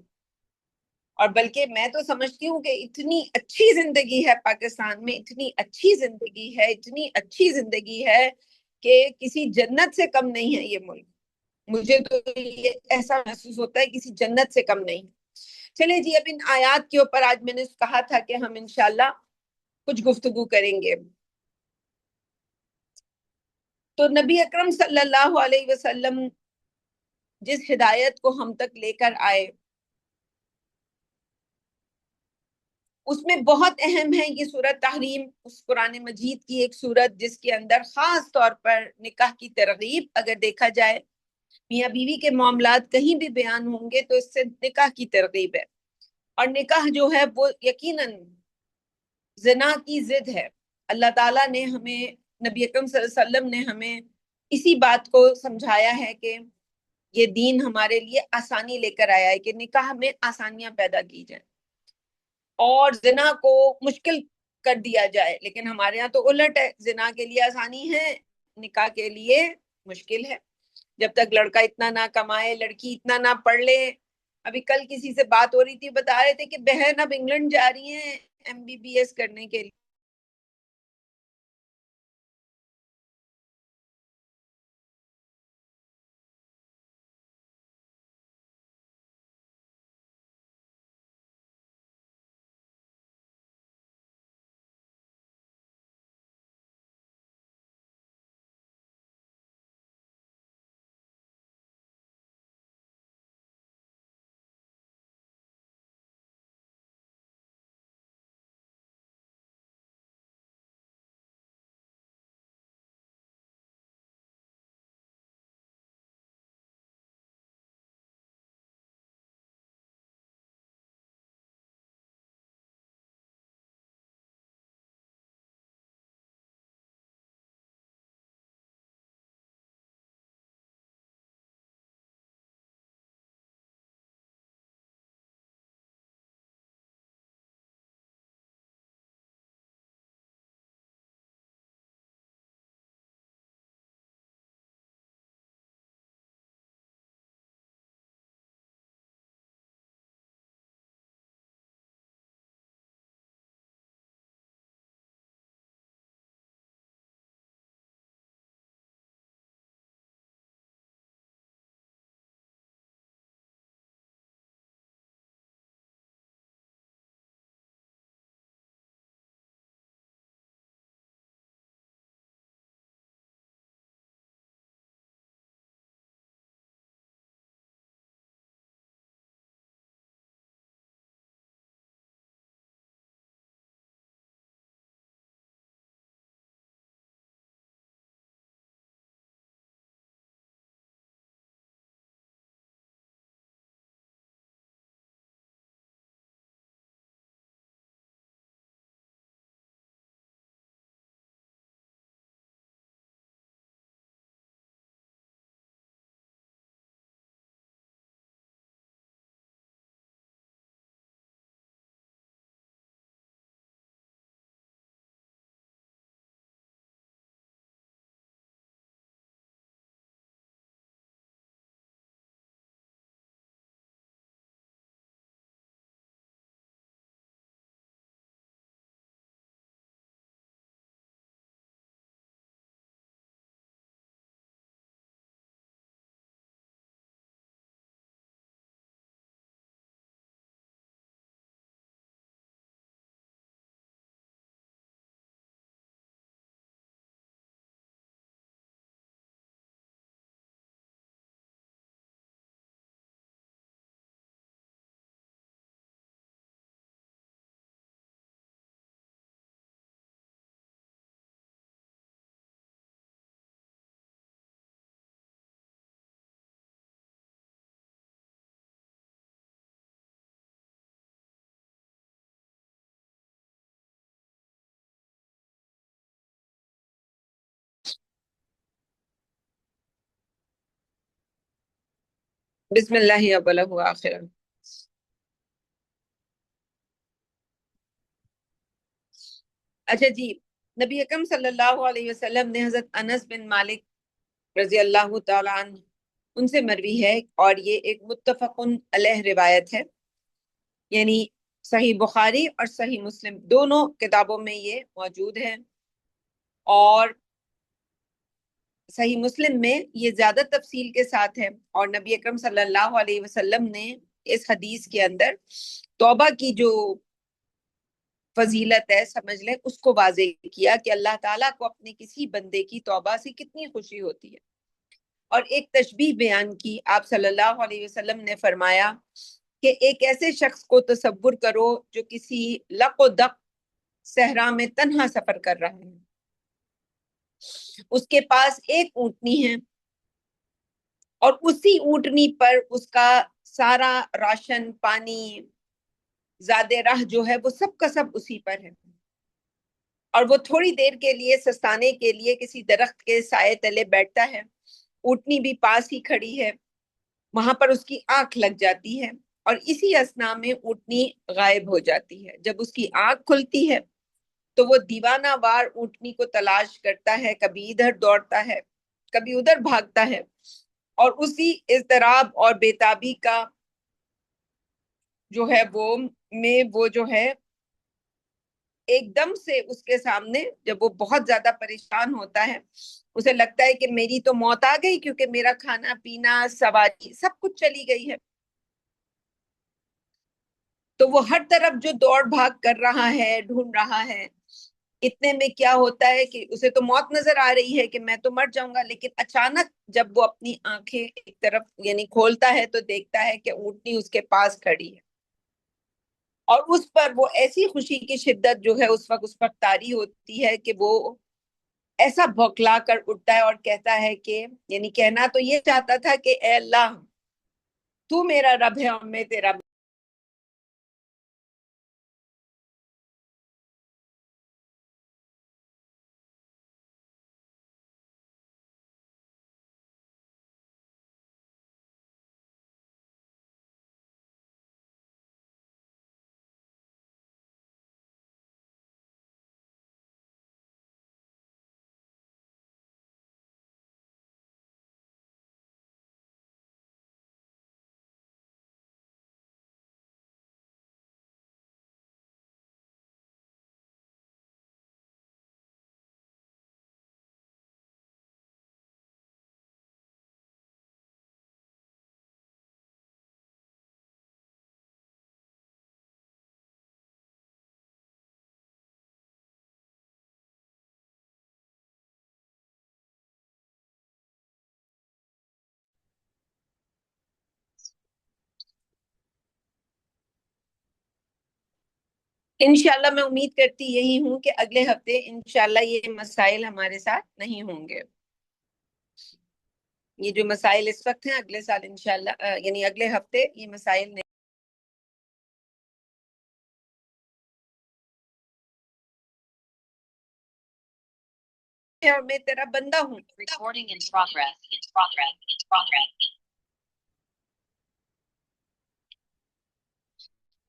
اور بلکہ میں تو سمجھتی ہوں کہ اتنی اچھی زندگی ہے پاکستان میں، اتنی اچھی زندگی ہے، اتنی اچھی زندگی ہے کہ کسی جنت سے کم نہیں ہے یہ ملک. مجھے تو یہ ایسا محسوس ہوتا ہے کسی جنت سے کم نہیں. چلے جی، اب ان آیات کے اوپر آج میں نے کہا تھا کہ ہم انشاءاللہ کچھ گفتگو کریں گے. تو نبی اکرم صلی اللہ علیہ وسلم جس ہدایت کو ہم تک لے کر آئے اس میں بہت اہم ہے یہ سورۃ تحریم، اس قرآن مجید کی ایک سورت جس کے اندر خاص طور پر نکاح کی ترغیب اگر دیکھا جائے، میاں بیوی کے معاملات کہیں بھی بیان ہوں گے تو اس سے نکاح کی ترغیب ہے. اور نکاح جو ہے وہ یقیناً زنا کی ضد ہے. اللہ تعالیٰ نے ہمیں، نبی اکرم صلی اللہ علیہ وسلم نے ہمیں اسی بات کو سمجھایا ہے کہ یہ دین ہمارے لیے آسانی لے کر آیا ہے کہ نکاح میں آسانیاں پیدا کی جائیں اور زنا کو مشکل کر دیا جائے. لیکن ہمارے یہاں تو الٹ ہے، زنا کے لیے آسانی ہے، نکاح کے لیے مشکل ہے. جب تک لڑکا اتنا نہ کمائے، لڑکی اتنا نہ پڑھ لے. ابھی کل کسی سے بات ہو رہی تھی، بتا رہے تھے کہ بہن اب انگلینڈ جا رہی ہیں MBBS کرنے کے لیے. بسم اللہ اولا ہوا آخرا۔ اچھا جی، نبی اکرم صلی اللہ علیہ وسلم نے حضرت انس بن مالک رضی اللہ تعالیٰ عنہ ان سے مروی ہے، اور یہ ایک متفق علیہ روایت ہے، یعنی صحیح بخاری اور صحیح مسلم دونوں کتابوں میں یہ موجود ہے، اور صحیح مسلم میں یہ زیادہ تفصیل کے ساتھ ہے، اور نبی اکرم صلی اللہ علیہ وسلم نے اس حدیث کے اندر توبہ کی جو فضیلت ہے سمجھ لیں اس کو واضح کیا کہ اللہ تعالیٰ کو اپنے کسی بندے کی توبہ سے کتنی خوشی ہوتی ہے، اور ایک تشبیہ بیان کی آپ صلی اللہ علیہ وسلم نے فرمایا کہ ایک ایسے شخص کو تصور کرو جو کسی لق و دق صحرا میں تنہا سفر کر رہا ہے، اس کے پاس ایک اونٹنی ہے، اور اسی اونٹنی پر اس کا سارا راشن پانی زیادہ راہ جو ہے وہ سب کا سب اسی پر ہے، اور وہ تھوڑی دیر کے لیے سستانے کے لیے کسی درخت کے سائے تلے بیٹھتا ہے، اونٹنی بھی پاس ہی کھڑی ہے، وہاں پر اس کی آنکھ لگ جاتی ہے، اور اسی اثنا میں اونٹنی غائب ہو جاتی ہے۔ جب اس کی آنکھ کھلتی ہے تو وہ دیوانہ وار اونٹنی کو تلاش کرتا ہے، کبھی ادھر دوڑتا ہے کبھی ادھر بھاگتا ہے، اور اسی اضطراب اور بےتابی کا جو ہے وہ جو ہے ایک دم سے اس کے سامنے جب وہ بہت زیادہ پریشان ہوتا ہے، اسے لگتا ہے کہ میری تو موت آ گئی، کیونکہ میرا کھانا پینا سواری سب کچھ چلی گئی ہے، تو وہ ہر طرف جو دوڑ بھاگ کر رہا ہے ڈھونڈ رہا ہے، اتنے میں کیا ہوتا ہے کہ اسے تو موت نظر آ رہی ہے کہ میں تو مر جاؤں گا، لیکن اچانک جب وہ اپنی آنکھیں ایک طرف یعنی کھولتا ہے تو دیکھتا ہے کہ اونٹنی اس کے پاس کھڑی ہے، اور اس پر وہ ایسی خوشی کی شدت جو ہے اس وقت طاری ہوتی ہے کہ وہ ایسا بھوکلا کر اٹھتا ہے اور کہتا ہے کہ یعنی کہنا تو یہ چاہتا تھا کہ اے اللہ تو میرا رب ہے اور میں تیرا۔ انشاءاللہ میں امید کرتی یہی ہوں کہ اگلے ہفتے انشاءاللہ یہ مسائل ہمارے ساتھ نہیں ہوں گے، یہ جو مسائل اس وقت ہیں اگلے سال انشاءاللہ یعنی اگلے ہفتے یہ مسائل نہیں، اور میں تیرا بندہ ہوں۔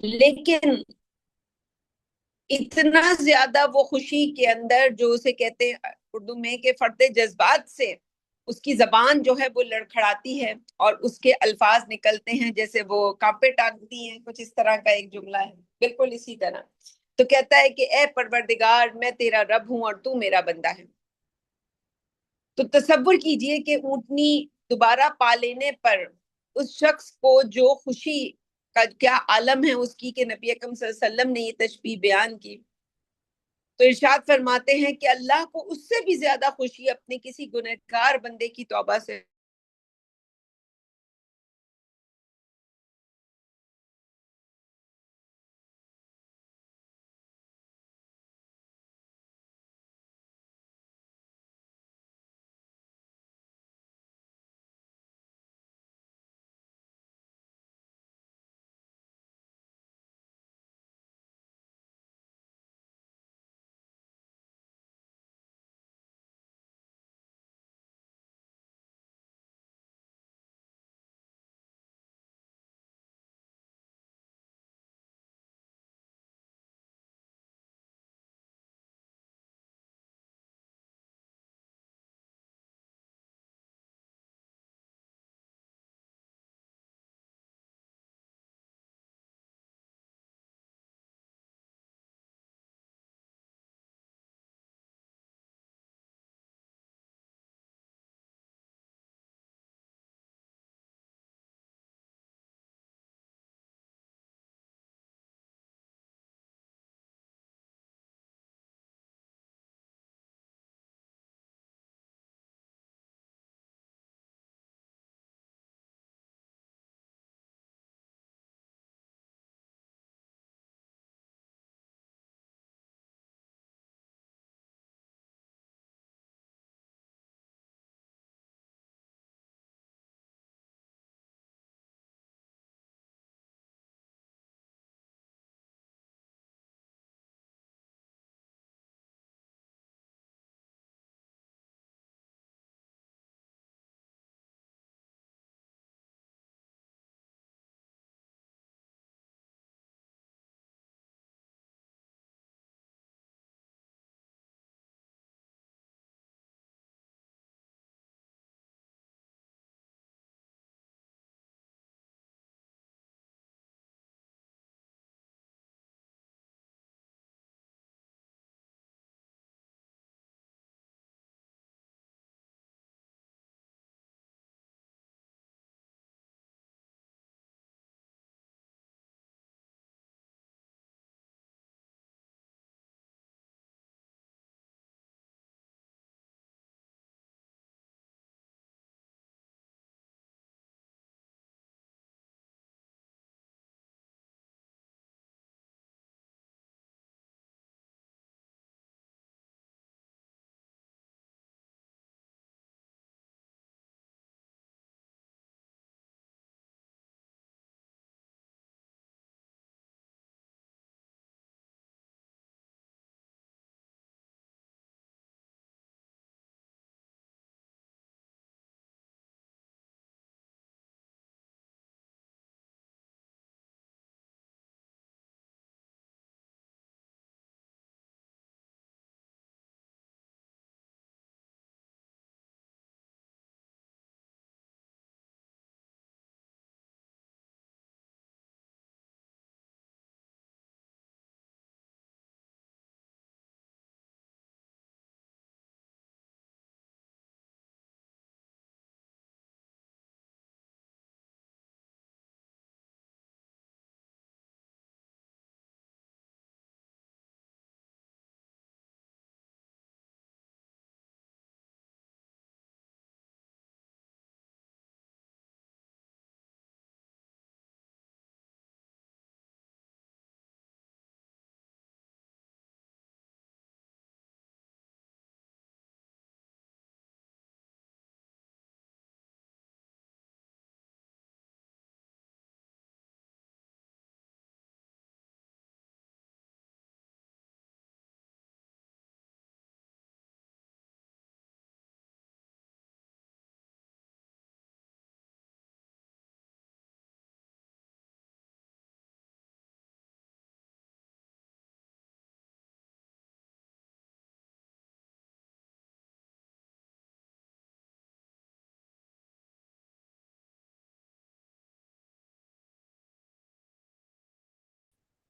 لیکن اتنا زیادہ وہ خوشی کے اندر جو اسے کہتے ہیں اردو میں کہ فرط جذبات سے اس کی زبان جو ہے وہ لڑکھڑاتی ہے، اور اس کے الفاظ نکلتے ہیں جیسے وہ کانپے ٹانگتی ہیں، کچھ اس طرح کا ایک جملہ ہے بالکل اسی طرح، تو کہتا ہے کہ اے پروردگار میں تیرا رب ہوں اور تو میرا بندہ ہے۔ تو تصور کیجئے کہ اونٹنی دوبارہ پا لینے پر اس شخص کو جو خوشی کا کیا عالم ہے اس کی، کہ نبی اکرم صلی اللہ علیہ وسلم نے یہ تشبیہ بیان کی، تو ارشاد فرماتے ہیں کہ اللہ کو اس سے بھی زیادہ خوشی اپنے کسی گنہگار بندے کی توبہ سے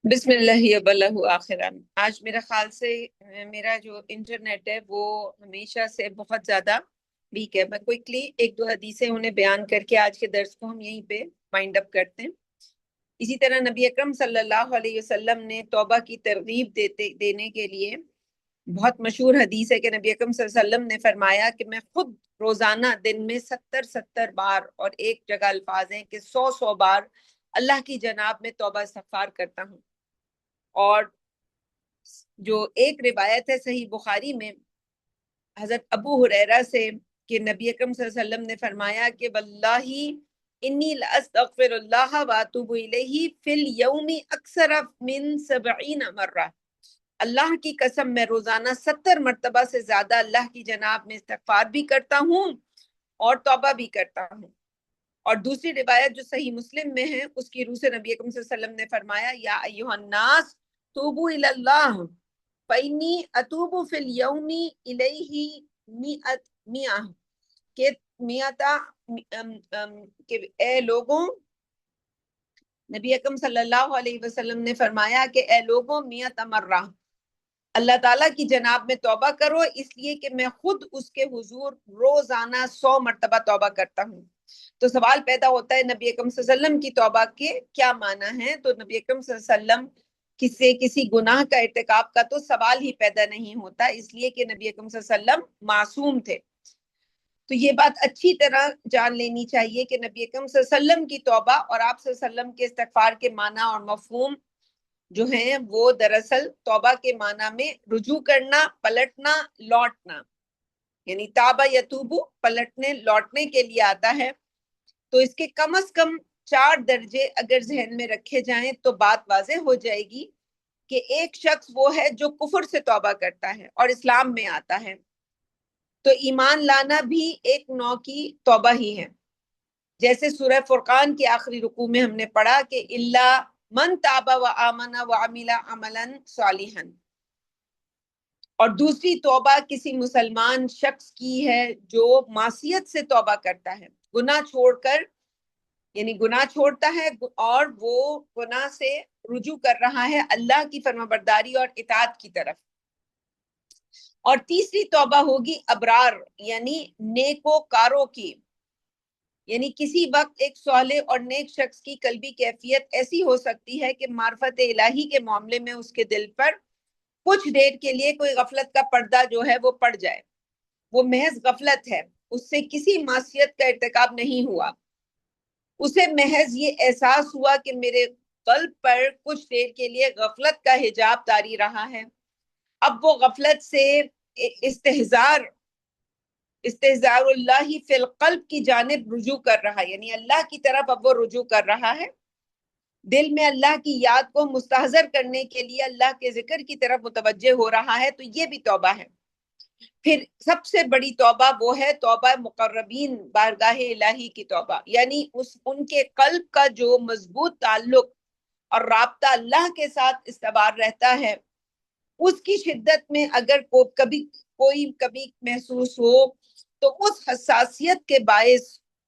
بسم اللہ بلہ آخران. آج میرا خیال سے میرا جو انٹرنیٹ ہے وہ ہمیشہ سے بہت زیادہ ویک ہے. میں کوئکلی ایک دو حدیثیں انہیں بیان کر کے آج کے درس کو ہم یہیں پہ وائنڈ اپ کرتے ہیں. اسی طرح نبی اکرم صلی اللہ علیہ وسلم نے توبہ کی ترغیب دینے کے لیے بہت مشہور حدیث ہے کہ نبی اکرم صلی اللہ علیہ وسلم نے فرمایا کہ میں خود روزانہ دن میں 70 بار، اور ایک جگہ الفاظ ہیں کہ 100 بار اللہ کی جناب میں توبہ استغفار کرتا ہوں. اور جو ایک روایت ہے صحیح بخاری میں حضرت ابو ہریرہ سے کہ نبی اکرم صلی اللہ علیہ وسلم نے فرمایا کہ واللہ انی لاستغفر اللہ واتوب الیہ فی الیوم اکثر من 70 مرہ. اللہ کی قسم میں روزانہ 70 مرتبہ سے زیادہ اللہ کی جناب میں استغفار بھی کرتا ہوں اور توبہ بھی کرتا ہوں. اور دوسری روایت جو صحیح مسلم میں ہے اس کی روح سے نبی اکرم صلی اللہ علیہ وسلم نے فرمایا یا ایھا الناس توبوا الی اللہ فإنی اتوب فی الیوم الیہ مئہ کہ اے لوگوں، نبی اکرم صلی اللہ علیہ وسلم نے فرمایا کہ اے لوگوں، مئۃ مرہ اللہ تعالیٰ کی جناب میں توبہ کرو، اس لیے کہ میں خود اس کے حضور روزانہ 100 مرتبہ توبہ کرتا ہوں. تو سوال پیدا ہوتا ہے نبی اکرم صلی اللہ علیہ وسلم کی توبہ کے کیا معنی ہیں؟ تو نبی اکرم صلی اللہ علیہ وسلم کسی گناہ کا ارتکاب کا تو سوال ہی پیدا نہیں ہوتا، اس لیے کہ نبی اکرم صلی اللہ علیہ وسلم معصوم تھے. تو یہ بات اچھی طرح جان لینی چاہیے کہ نبی اکرم صلی اللہ علیہ وسلم کی توبہ اور آپ صلی اللہ علیہ وسلم کے استغفار کے معنی اور مفہوم جو ہیں وہ دراصل توبہ کے معنی میں رجوع کرنا، پلٹنا، لوٹنا، یعنی تابہ یتوبو پلٹنے لوٹنے کے لیے آتا ہے. تو اس کے کم از کم 4 درجے اگر ذہن میں رکھے جائیں تو بات واضح ہو جائے گی کہ ایک شخص وہ ہے جو کفر سے توبہ کرتا ہے اور اسلام میں آتا ہے. تو ایمان لانا بھی ایک نوع کی توبہ ہی ہے. جیسے سورہ فرقان کے آخری رکوع میں ہم نے پڑھا کہ الا من تاب و آمن و عمل عملا صالحا. اور دوسری توبہ کسی مسلمان شخص کی ہے جو معصیت سے توبہ کرتا ہے، گناہ چھوڑ کر، یعنی گناہ چھوڑتا ہے اور وہ گناہ سے رجوع کر رہا ہے اللہ کی فرمانبرداری اور اطاعت کی طرف. اور تیسری توبہ ہوگی ابرار یعنی نیکوکاروں کی، یعنی کسی وقت ایک صالح اور نیک شخص کی قلبی کیفیت ایسی ہو سکتی ہے کہ معرفت الہی کے معاملے میں اس کے دل پر کچھ دیر کے لیے کوئی غفلت کا پردہ جو ہے وہ پڑ جائے. وہ محض غفلت ہے، اس سے کسی معصیت کا ارتکاب نہیں ہوا، اسے محض یہ احساس ہوا کہ میرے قلب پر کچھ دیر کے لیے غفلت کا حجاب طاری رہا ہے. اب وہ غفلت سے استحضار اللہ فی القلب کی جانب رجوع کر رہا ہے، یعنی اللہ کی طرف اب وہ رجوع کر رہا ہے، دل میں اللہ کی یاد کو مستحضر کرنے کے لیے اللہ کے ذکر کی طرف متوجہ ہو رہا ہے. تو یہ بھی توبہ ہے. پھر سب سے بڑی توبہ وہ ہے توبہ مقربین بارگاہ الہی کی توبہ، یعنی ان کے قلب کا جو مضبوط تعلق اور رابطہ اللہ کے ساتھ استوار رہتا ہے، اس کی شدت میں اگر کوئی کبھی محسوس ہو تو اس حساسیت کے باعث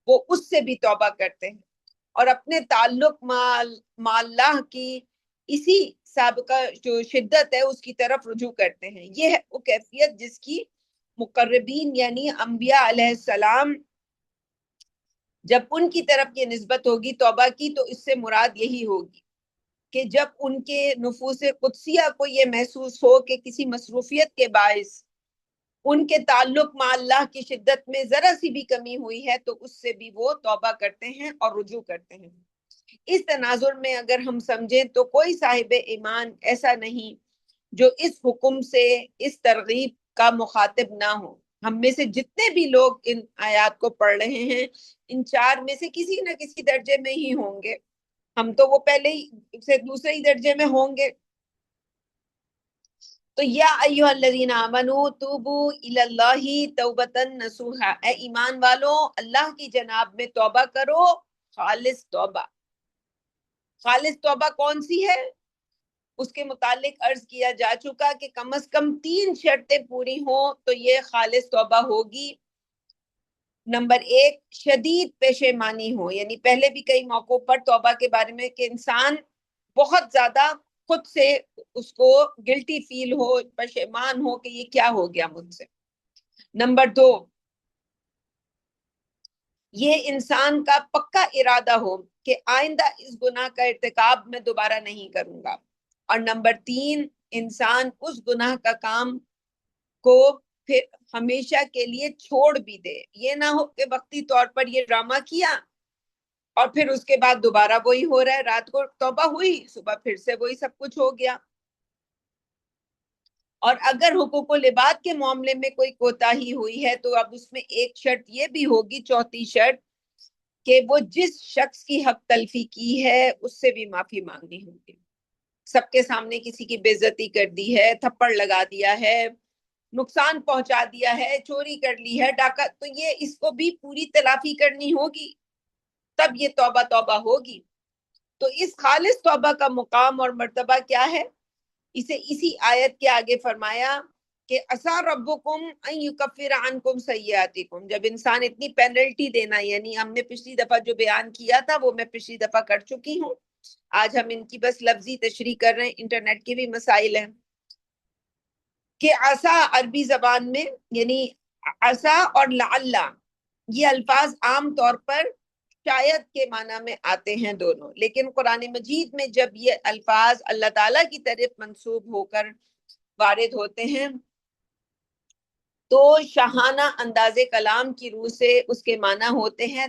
وہ اس سے بھی توبہ کرتے ہیں اور اپنے تعلق مع اللہ کی اسی سابقہ جو شدت ہے اس کی طرف رجوع کرتے ہیں. یہ ہے وہ کیفیت جس کی مقربین یعنی انبیاء علیہ السلام جب ان کی طرف یہ نسبت ہوگی توبہ کی تو اس سے مراد یہی ہوگی کہ جب ان کے نفوس قدسیہ کو یہ محسوس ہو کہ کسی مصروفیت کے باعث ان کے تعلق مع اللہ کی شدت میں ذرا سی بھی کمی ہوئی ہے تو اس سے بھی وہ توبہ کرتے ہیں اور رجوع کرتے ہیں. اس تناظر میں اگر ہم سمجھیں تو کوئی صاحب ایمان ایسا نہیں جو اس حکم سے، اس ترغیب کا مخاطب نہ ہو. ہم میں سے جتنے بھی لوگ ان آیات کو پڑھ رہے ہیں ان 4 میں سے کسی نہ کسی درجے میں ہی ہوں گے. ہم تو وہ پہلے ہی سے دوسرے ہی درجے میں ہوں گے. تو یا ایھا الذین آمنوا توبوا الی اللہ توبۃ نصوحا، اے ایمان والو اللہ کی جناب میں توبہ کرو، خالص توبہ. خالص توبہ کون سی ہے؟ اس کے متعلق عرض کیا جا چکا کہ کم از کم 3 شرطیں پوری ہوں تو یہ خالص توبہ ہوگی. نمبر 1 شدید پشیمانی ہو، یعنی پہلے بھی کئی موقعوں پر توبہ کے بارے میں کہ انسان بہت زیادہ خود سے اس کو گلٹی فیل ہو، پشیمان ہو کہ یہ کیا ہو گیا مجھ سے۔ نمبر 2، یہ انسان کا پکا ارادہ ہو کہ آئندہ اس گناہ کا ارتکاب میں دوبارہ نہیں کروں گا۔ اور نمبر 3، انسان اس گناہ کا کام کو پھر ہمیشہ کے لیے چھوڑ بھی دے، یہ نہ ہو کہ وقتی طور پر یہ ڈرامہ کیا اور پھر اس کے بعد دوبارہ وہی ہو رہا ہے، رات کو توبہ ہوئی، صبح پھر سے وہی سب کچھ ہو گیا۔ اور اگر حقوق العباد کے معاملے میں کوئی کوتاہی ہوئی ہے تو اب اس میں ایک شرط یہ بھی ہوگی، چوتھی شرط، کہ وہ جس شخص کی حق تلفی کی ہے اس سے بھی معافی مانگنی ہوگی۔ سب کے سامنے کسی کی بے عزتی کر دی ہے، تھپڑ لگا دیا ہے، نقصان پہنچا دیا ہے، چوری کر لی ہے، ڈاکہ، تو یہ اس کو بھی پوری تلافی کرنی ہوگی، تب یہ توبہ توبہ ہوگی۔ تو اس خالص توبہ کا مقام اور مرتبہ کیا ہے؟ اسے اسی آیت کے آگے فرمایا کہ عسیٰ ربکم ان یکفر عنکم سیئاتکم، جب انسان اتنی پینلٹی دینا، یعنی ہم نے پچھلی دفعہ جو بیان کیا تھا وہ میں پچھلی دفعہ کر چکی ہوں، آج ہم ان کی بس لفظی تشریح کر رہے ہیں، انٹرنیٹ کے بھی مسائل ہیں، کہ عسیٰ عربی زبان میں یعنی عسیٰ اور لعل یہ الفاظ عام طور پر شاید کے معنی میں آتے ہیں دونوں، لیکن قرآن مجید میں جب یہ الفاظ اللہ تعالیٰ کی طرف منسوب ہو کر وارد ہوتے ہیں تو شاہانہ انداز کلام کی روح سے اس کے معنی ہوتے ہیں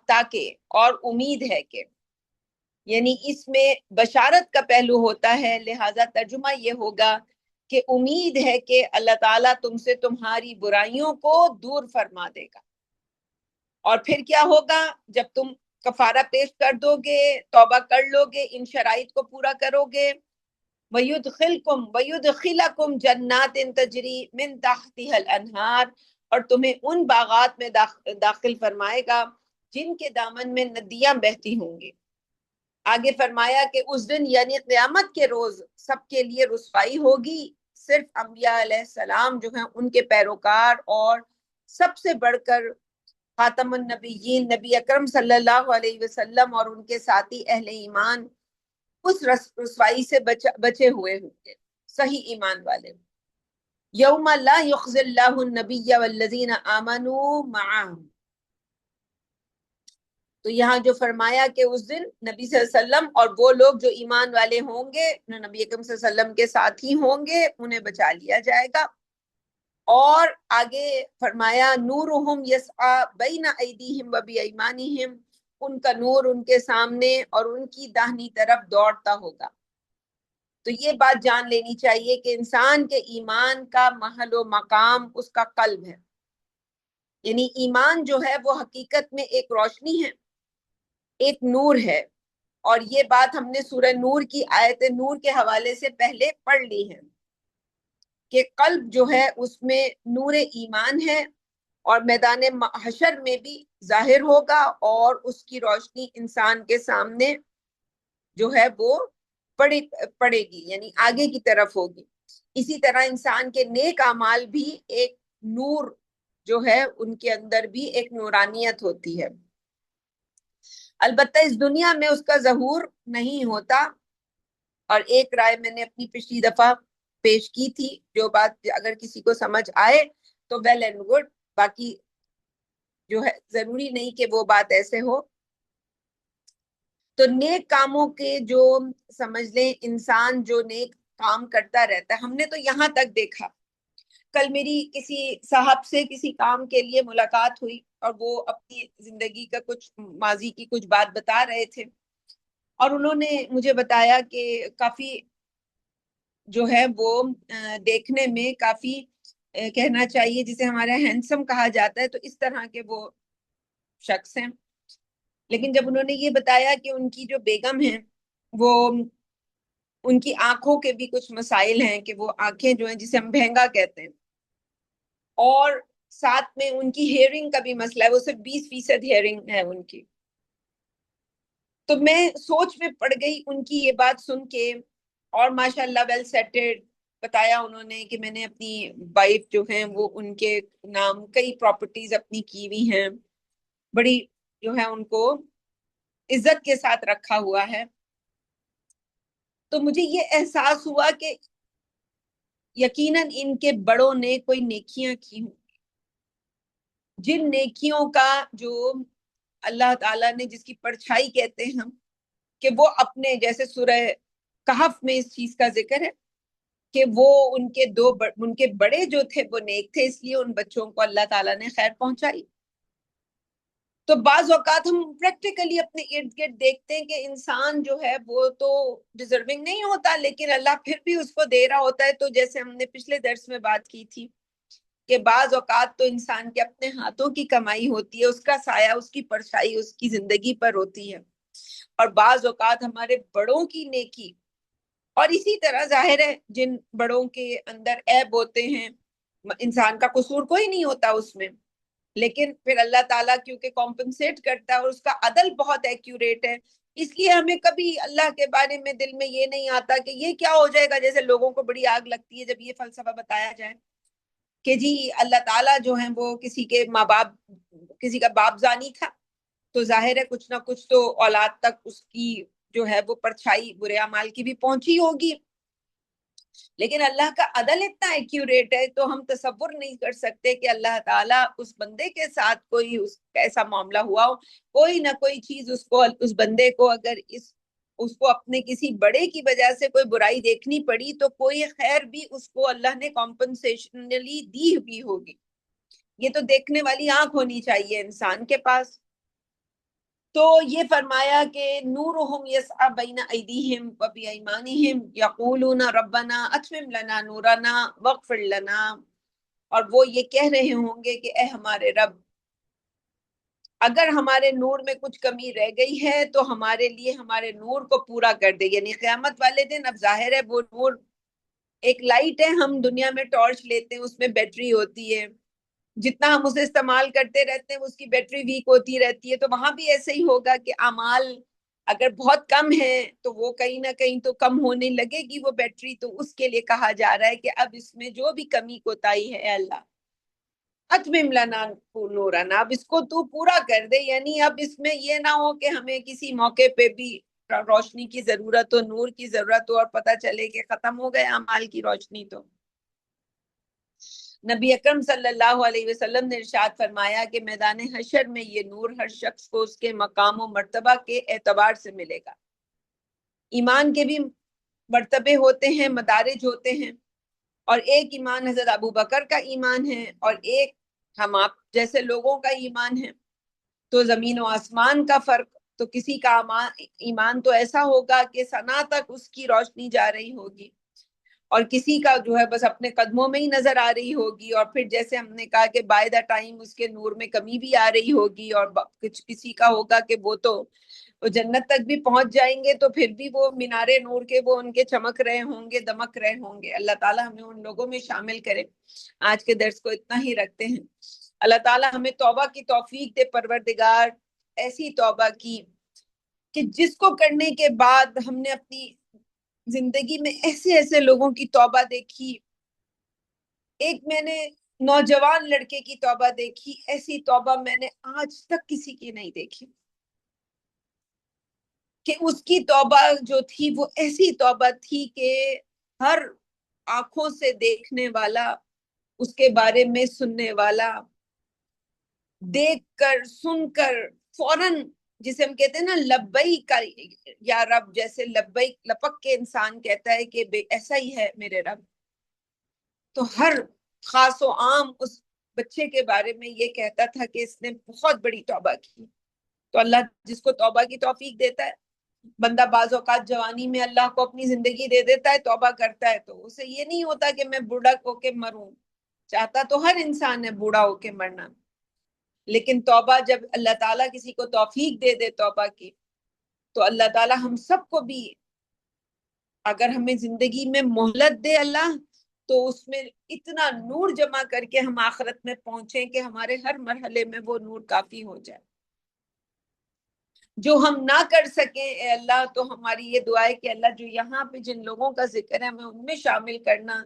تاکہ، اور امید ہے کہ، یعنی اس میں بشارت کا پہلو ہوتا ہے، لہذا ترجمہ یہ ہوگا کہ امید ہے کہ اللہ تعالیٰ تم سے تمہاری برائیوں کو دور فرما دے گا۔ اور پھر کیا ہوگا؟ جب تم کفارہ پیش کر دو گے، توبہ کر لو گے، ان شرائط کو پورا کرو گے، وَيُدْخِلَكُمْ جَنَّاتٍ تَجْرِي مِن تَحْتِهَا الْأَنْهَارُ، اور تمہیں ان باغات میں داخل فرمائے گا جن کے دامن میں ندیاں بہتی ہوں گی۔ آگے فرمایا کہ اس دن یعنی قیامت کے روز سب کے لیے رسوائی ہوگی، صرف انبیاء علیہ السلام جو ہیں ان کے پیروکار اور سب سے بڑھ کر خاتم النبیین نبی اکرم صلی اللہ علیہ وسلم اور ان کے ساتھی اہل ایمان اس رسوائی سے بچے ہوئے ہوں گے، صحیح ایمان والے۔ یوم لا یخزی اللہ النبی والذین آمنوا معہ، تو یہاں جو فرمایا کہ اس دن نبی صلی اللہ علیہ وسلم اور وہ لوگ جو ایمان والے ہوں گے، جو نبی اکرم صلی اللہ علیہ وسلم کے ساتھی ہوں گے، انہیں بچا لیا جائے گا۔ اور آگے فرمایا نورہم یسعی بین ایدیہم و بایمانہم، ان کا نور ان کے سامنے اور ان کی داہنی طرف دوڑتا ہوگا۔ تو یہ بات جان لینی چاہیے کہ انسان کے ایمان کا محل و مقام اس کا قلب ہے، یعنی ایمان جو ہے وہ حقیقت میں ایک روشنی ہے، ایک نور ہے، اور یہ بات ہم نے سورہ نور کی آیت نور کے حوالے سے پہلے پڑھ لی ہے کہ قلب جو ہے اس میں نور ایمان ہے، اور میدان حشر میں بھی ظاہر ہوگا، اور اس کی روشنی انسان کے سامنے جو ہے وہ پڑے گی، یعنی آگے کی طرف ہوگی۔ اسی طرح انسان کے نیک اعمال بھی ایک نور جو ہے ان کے اندر بھی ایک نورانیت ہوتی ہے، البتہ اس دنیا میں اس کا ظہور نہیں ہوتا۔ اور ایک رائے میں نے اپنی پچھلی دفعہ پیش کی تھی، جو بات اگر کسی کو سمجھ آئے تو ویل اینڈ گڈ، باقی جو ہے ضروری نہیں کہ وہ بات ایسے ہو۔ تو نیک کاموں کے جو سمجھ لیں انسان جو نیک کام کرتا رہتا ہے، ہم نے تو یہاں تک دیکھا، کل میری کسی صاحب سے کسی کام کے لیے ملاقات ہوئی اور وہ اپنی زندگی کا کچھ ماضی کی کچھ بات بتا رہے تھے، اور انہوں نے مجھے بتایا کہ کافی جو ہے وہ دیکھنے میں کافی کہنا چاہیے جسے ہمارے ہینڈسم کہا جاتا ہے، تو اس طرح کے وہ شخص ہیں، لیکن جب انہوں نے یہ بتایا کہ ان کی جو بیگم ہیں وہ ان کی آنکھوں کے بھی کچھ مسائل ہیں، کہ وہ آنکھیں جو ہیں جسے ہم بھینگا کہتے ہیں، اور ساتھ میں ان کی ہیئرنگ کا بھی مسئلہ ہے، وہ صرف 20% ہیئرنگ ہے ان کی۔ تو میں سوچ میں پڑ گئی ان کی یہ بات سن کے، اور ماشاءاللہ ویل سیٹلڈ، بتایا انہوں نے کہ میں نے اپنی وائف جو ہیں وہ ان کے نام کئی پراپرٹیز اپنی کی ہوئی ہیں، بڑی جو ہے ان کو عزت کے ساتھ رکھا ہوا ہے۔ تو مجھے یہ احساس ہوا کہ یقیناً ان کے بڑوں نے کوئی نیکیاں کی ہوں، جن نیکیوں کا جو اللہ تعالیٰ نے، جس کی پرچھائی کہتے ہیں ہم، کہ وہ اپنے، جیسے سورہ کہف میں اس چیز کا ذکر ہے کہ وہ ان کے بڑے جو تھے وہ نیک تھے، اس لیے ان بچوں کو اللہ تعالیٰ نے خیر پہنچائی۔ تو بعض اوقات ہم پریکٹیکلی اپنے ارد گرد دیکھتے ہیں کہ انسان جو ہے وہ تو ڈیزرونگ نہیں ہوتا، لیکن اللہ پھر بھی اس کو دے رہا ہوتا ہے۔ تو جیسے ہم نے پچھلے درس میں بات کی تھی کہ بعض اوقات تو انسان کے اپنے ہاتھوں کی کمائی ہوتی ہے، اس کا سایہ، اس کی پرچھائی اس کی زندگی پر ہوتی ہے، اور بعض اوقات ہمارے بڑوں کی نیکی، اور اسی طرح ظاہر ہے جن بڑوں کے اندر عیب ہوتے ہیں، انسان کا قصور کوئی نہیں ہوتا اس میں، لیکن پھر اللہ تعالیٰ کیونکہ کمپنسیٹ کرتا ہے اور اس کا عدل بہت ایکیوریٹ ہے، اس لیے ہمیں کبھی اللہ کے بارے میں دل میں یہ نہیں آتا کہ یہ کیا ہو جائے گا۔ جیسے لوگوں کو بڑی آگ لگتی ہے جب یہ فلسفہ بتایا جائے کہ جی اللہ تعالیٰ جو ہیں وہ کسی کے ماں باپ، کسی کا باپ زانی تھا تو ظاہر ہے کچھ نہ کچھ تو اولاد تک اس کی جو ہے وہ پرچھائی برے اعمال کی بھی پہنچی ہوگی، لیکن اللہ کا عدل اتنا ایکیوریٹ ہے تو ہم تصور نہیں کر سکتے کہ اللہ تعالیٰ اس بندے کے ساتھ کوئی ایسا معاملہ ہوا ہو، کوئی نہ کوئی چیز اس بندے کو، اگر اس کو اپنے کسی بڑے کی وجہ سے کوئی برائی دیکھنی پڑی تو کوئی خیر بھی اس کو اللہ نے کمپنسیشنلی دی ہوئی ہوگی۔ یہ تو دیکھنے والی آنکھ ہونی چاہیے انسان کے پاس۔ تو یہ فرمایا کہ نورہم یسعی بین ایدیہم و بایمانہم یقولون ربنا اتمم لنا نورنا واغفر لنا، اور وہ یہ کہہ رہے ہوں گے کہ اے ہمارے رب، اگر ہمارے نور میں کچھ کمی رہ گئی ہے تو ہمارے لیے ہمارے نور کو پورا کر دے۔ یعنی قیامت والے دن اب ظاہر ہے وہ نور ایک لائٹ ہے، ہم دنیا میں ٹارچ لیتے ہیں، اس میں بیٹری ہوتی ہے، جتنا ہم اسے استعمال کرتے رہتے ہیں اس کی بیٹری ویک ہوتی رہتی ہے۔ تو وہاں بھی ایسے ہی ہوگا کہ اعمال اگر بہت کم ہے تو وہ کہیں نہ کہیں تو کم ہونے لگے گی وہ بیٹری، تو اس کے لیے کہا جا رہا ہے کہ اب اس میں جو بھی کمی کوتاہی ہے اے اللہ اتمم لنا نورنا، اب اس کو تو پورا کر دے۔ یعنی اب اس میں یہ نہ ہو کہ ہمیں کسی موقع پہ بھی روشنی کی ضرورت ہو، نور کی ضرورت ہو، اور پتہ چلے کہ ختم ہو گئے اعمال کی روشنی۔ تو نبی اکرم صلی اللہ علیہ وسلم نے ارشاد فرمایا کہ میدان حشر میں یہ نور ہر شخص کو اس کے مقام و مرتبہ کے اعتبار سے ملے گا۔ ایمان کے بھی مرتبے ہوتے ہیں، مدارج ہوتے ہیں، اور ایک ایمان حضرت ابو بکر کا ایمان ہے اور ایک ہم آپ جیسے لوگوں کا ایمان ہے، تو زمین و آسمان کا فرق۔ تو کسی کا ایمان تو ایسا ہوگا کہ ثنا تک اس کی روشنی جا رہی ہوگی، اور کسی کا جو ہے بس اپنے قدموں میں ہی نظر آ رہی ہوگی، اور پھر جیسے ہم نے کہا کہ بائی دا ٹائم اس کے نور میں کمی بھی آ رہی ہوگی، اور کسی کا ہوگا کہ وہ جنت تک بھی پہنچ جائیں گے تو پھر بھی وہ مینارے نور کے وہ ان کے چمک رہے ہوں گے، دمک رہے ہوں گے۔ اللہ تعالیٰ ہمیں ان لوگوں میں شامل کرے۔ آج کے درس کو اتنا ہی رکھتے ہیں۔ اللہ تعالیٰ ہمیں توبہ کی توفیق دے پروردگار، ایسی توبہ کی کہ جس کو کرنے کے بعد ہم نے اپنی زندگی میں ایسے ایسے لوگوں کی توبہ دیکھی۔ ایک میں نے نوجوان لڑکے کی توبہ دیکھی، ایسی توبہ میں نے آج تک کسی کی نہیں دیکھی کہ اس کی توبہ جو تھی وہ ایسی توبہ تھی کہ ہر آنکھوں سے دیکھنے والا، اس کے بارے میں سننے والا، دیکھ کر سن کر فوراً، جسے ہم کہتے ہیں نا لبیک کا یا رب، جیسے لبیک لپک کے انسان کہتا ہے کہ ایسا ہی ہے میرے رب، تو ہر خاص و عام اس بچے کے بارے میں یہ کہتا تھا کہ اس نے بہت بڑی توبہ کی۔ تو اللہ جس کو توبہ کی توفیق دیتا ہے، بندہ بعض اوقات جوانی میں اللہ کو اپنی زندگی دے دیتا ہے، توبہ کرتا ہے تو اسے یہ نہیں ہوتا کہ میں بوڑھا ہو کے مروں، چاہتا تو ہر انسان ہے بوڑھا ہو کے مرنا، لیکن توبہ جب اللہ تعالیٰ کسی کو توفیق دے دے توبہ کی، تو اللہ تعالیٰ ہم سب کو بھی، اگر ہمیں زندگی میں مہلت دے اللہ، تو اس میں اتنا نور جمع کر کے ہم آخرت میں پہنچیں کہ ہمارے ہر مرحلے میں وہ نور کافی ہو جائے۔ جو ہم نہ کر سکیں اے اللہ، تو ہماری یہ دعا ہے کہ اللہ جو یہاں پہ جن لوگوں کا ذکر ہے ہمیں ان میں شامل کرنا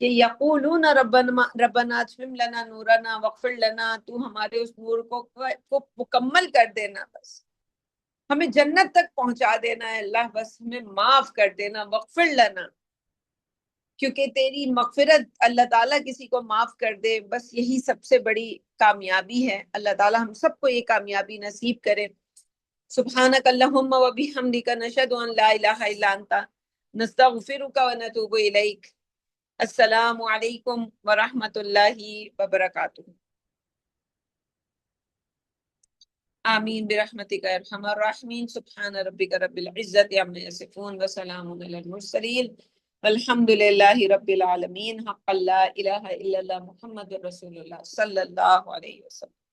کہ یقولون ربنا اتمم لنا نورنا واغفر لنا، تو ہمارے اس نور کو مکمل کر دینا بس۔ ہمیں جنت تک پہنچا دینا ہے اللہ، بس ہمیں معاف کر دینا، وغفر لنا، کیونکہ تیری مغفرت اللہ تعالیٰ کسی کو معاف کر دے، بس یہی سب سے بڑی کامیابی ہے۔ اللہ تعالیٰ ہم سب کو یہ کامیابی نصیب کرے۔ سبحانک اللہم و بحمدک، نشہد ان لا الہ الا انت، نستغفرک و نتوب الیک۔ السلام علیکم ورحمۃ اللہ وبرکاتہ۔ آمین برحمتک یا ارحم الراحمین۔ سبحان ربک رب العزت عما یصفون وسلام علی المرسلین والحمد للہ رب العالمین۔ حق لا الہ الا اللہ محمد رسول اللہ صلی اللہ علیہ وسلم۔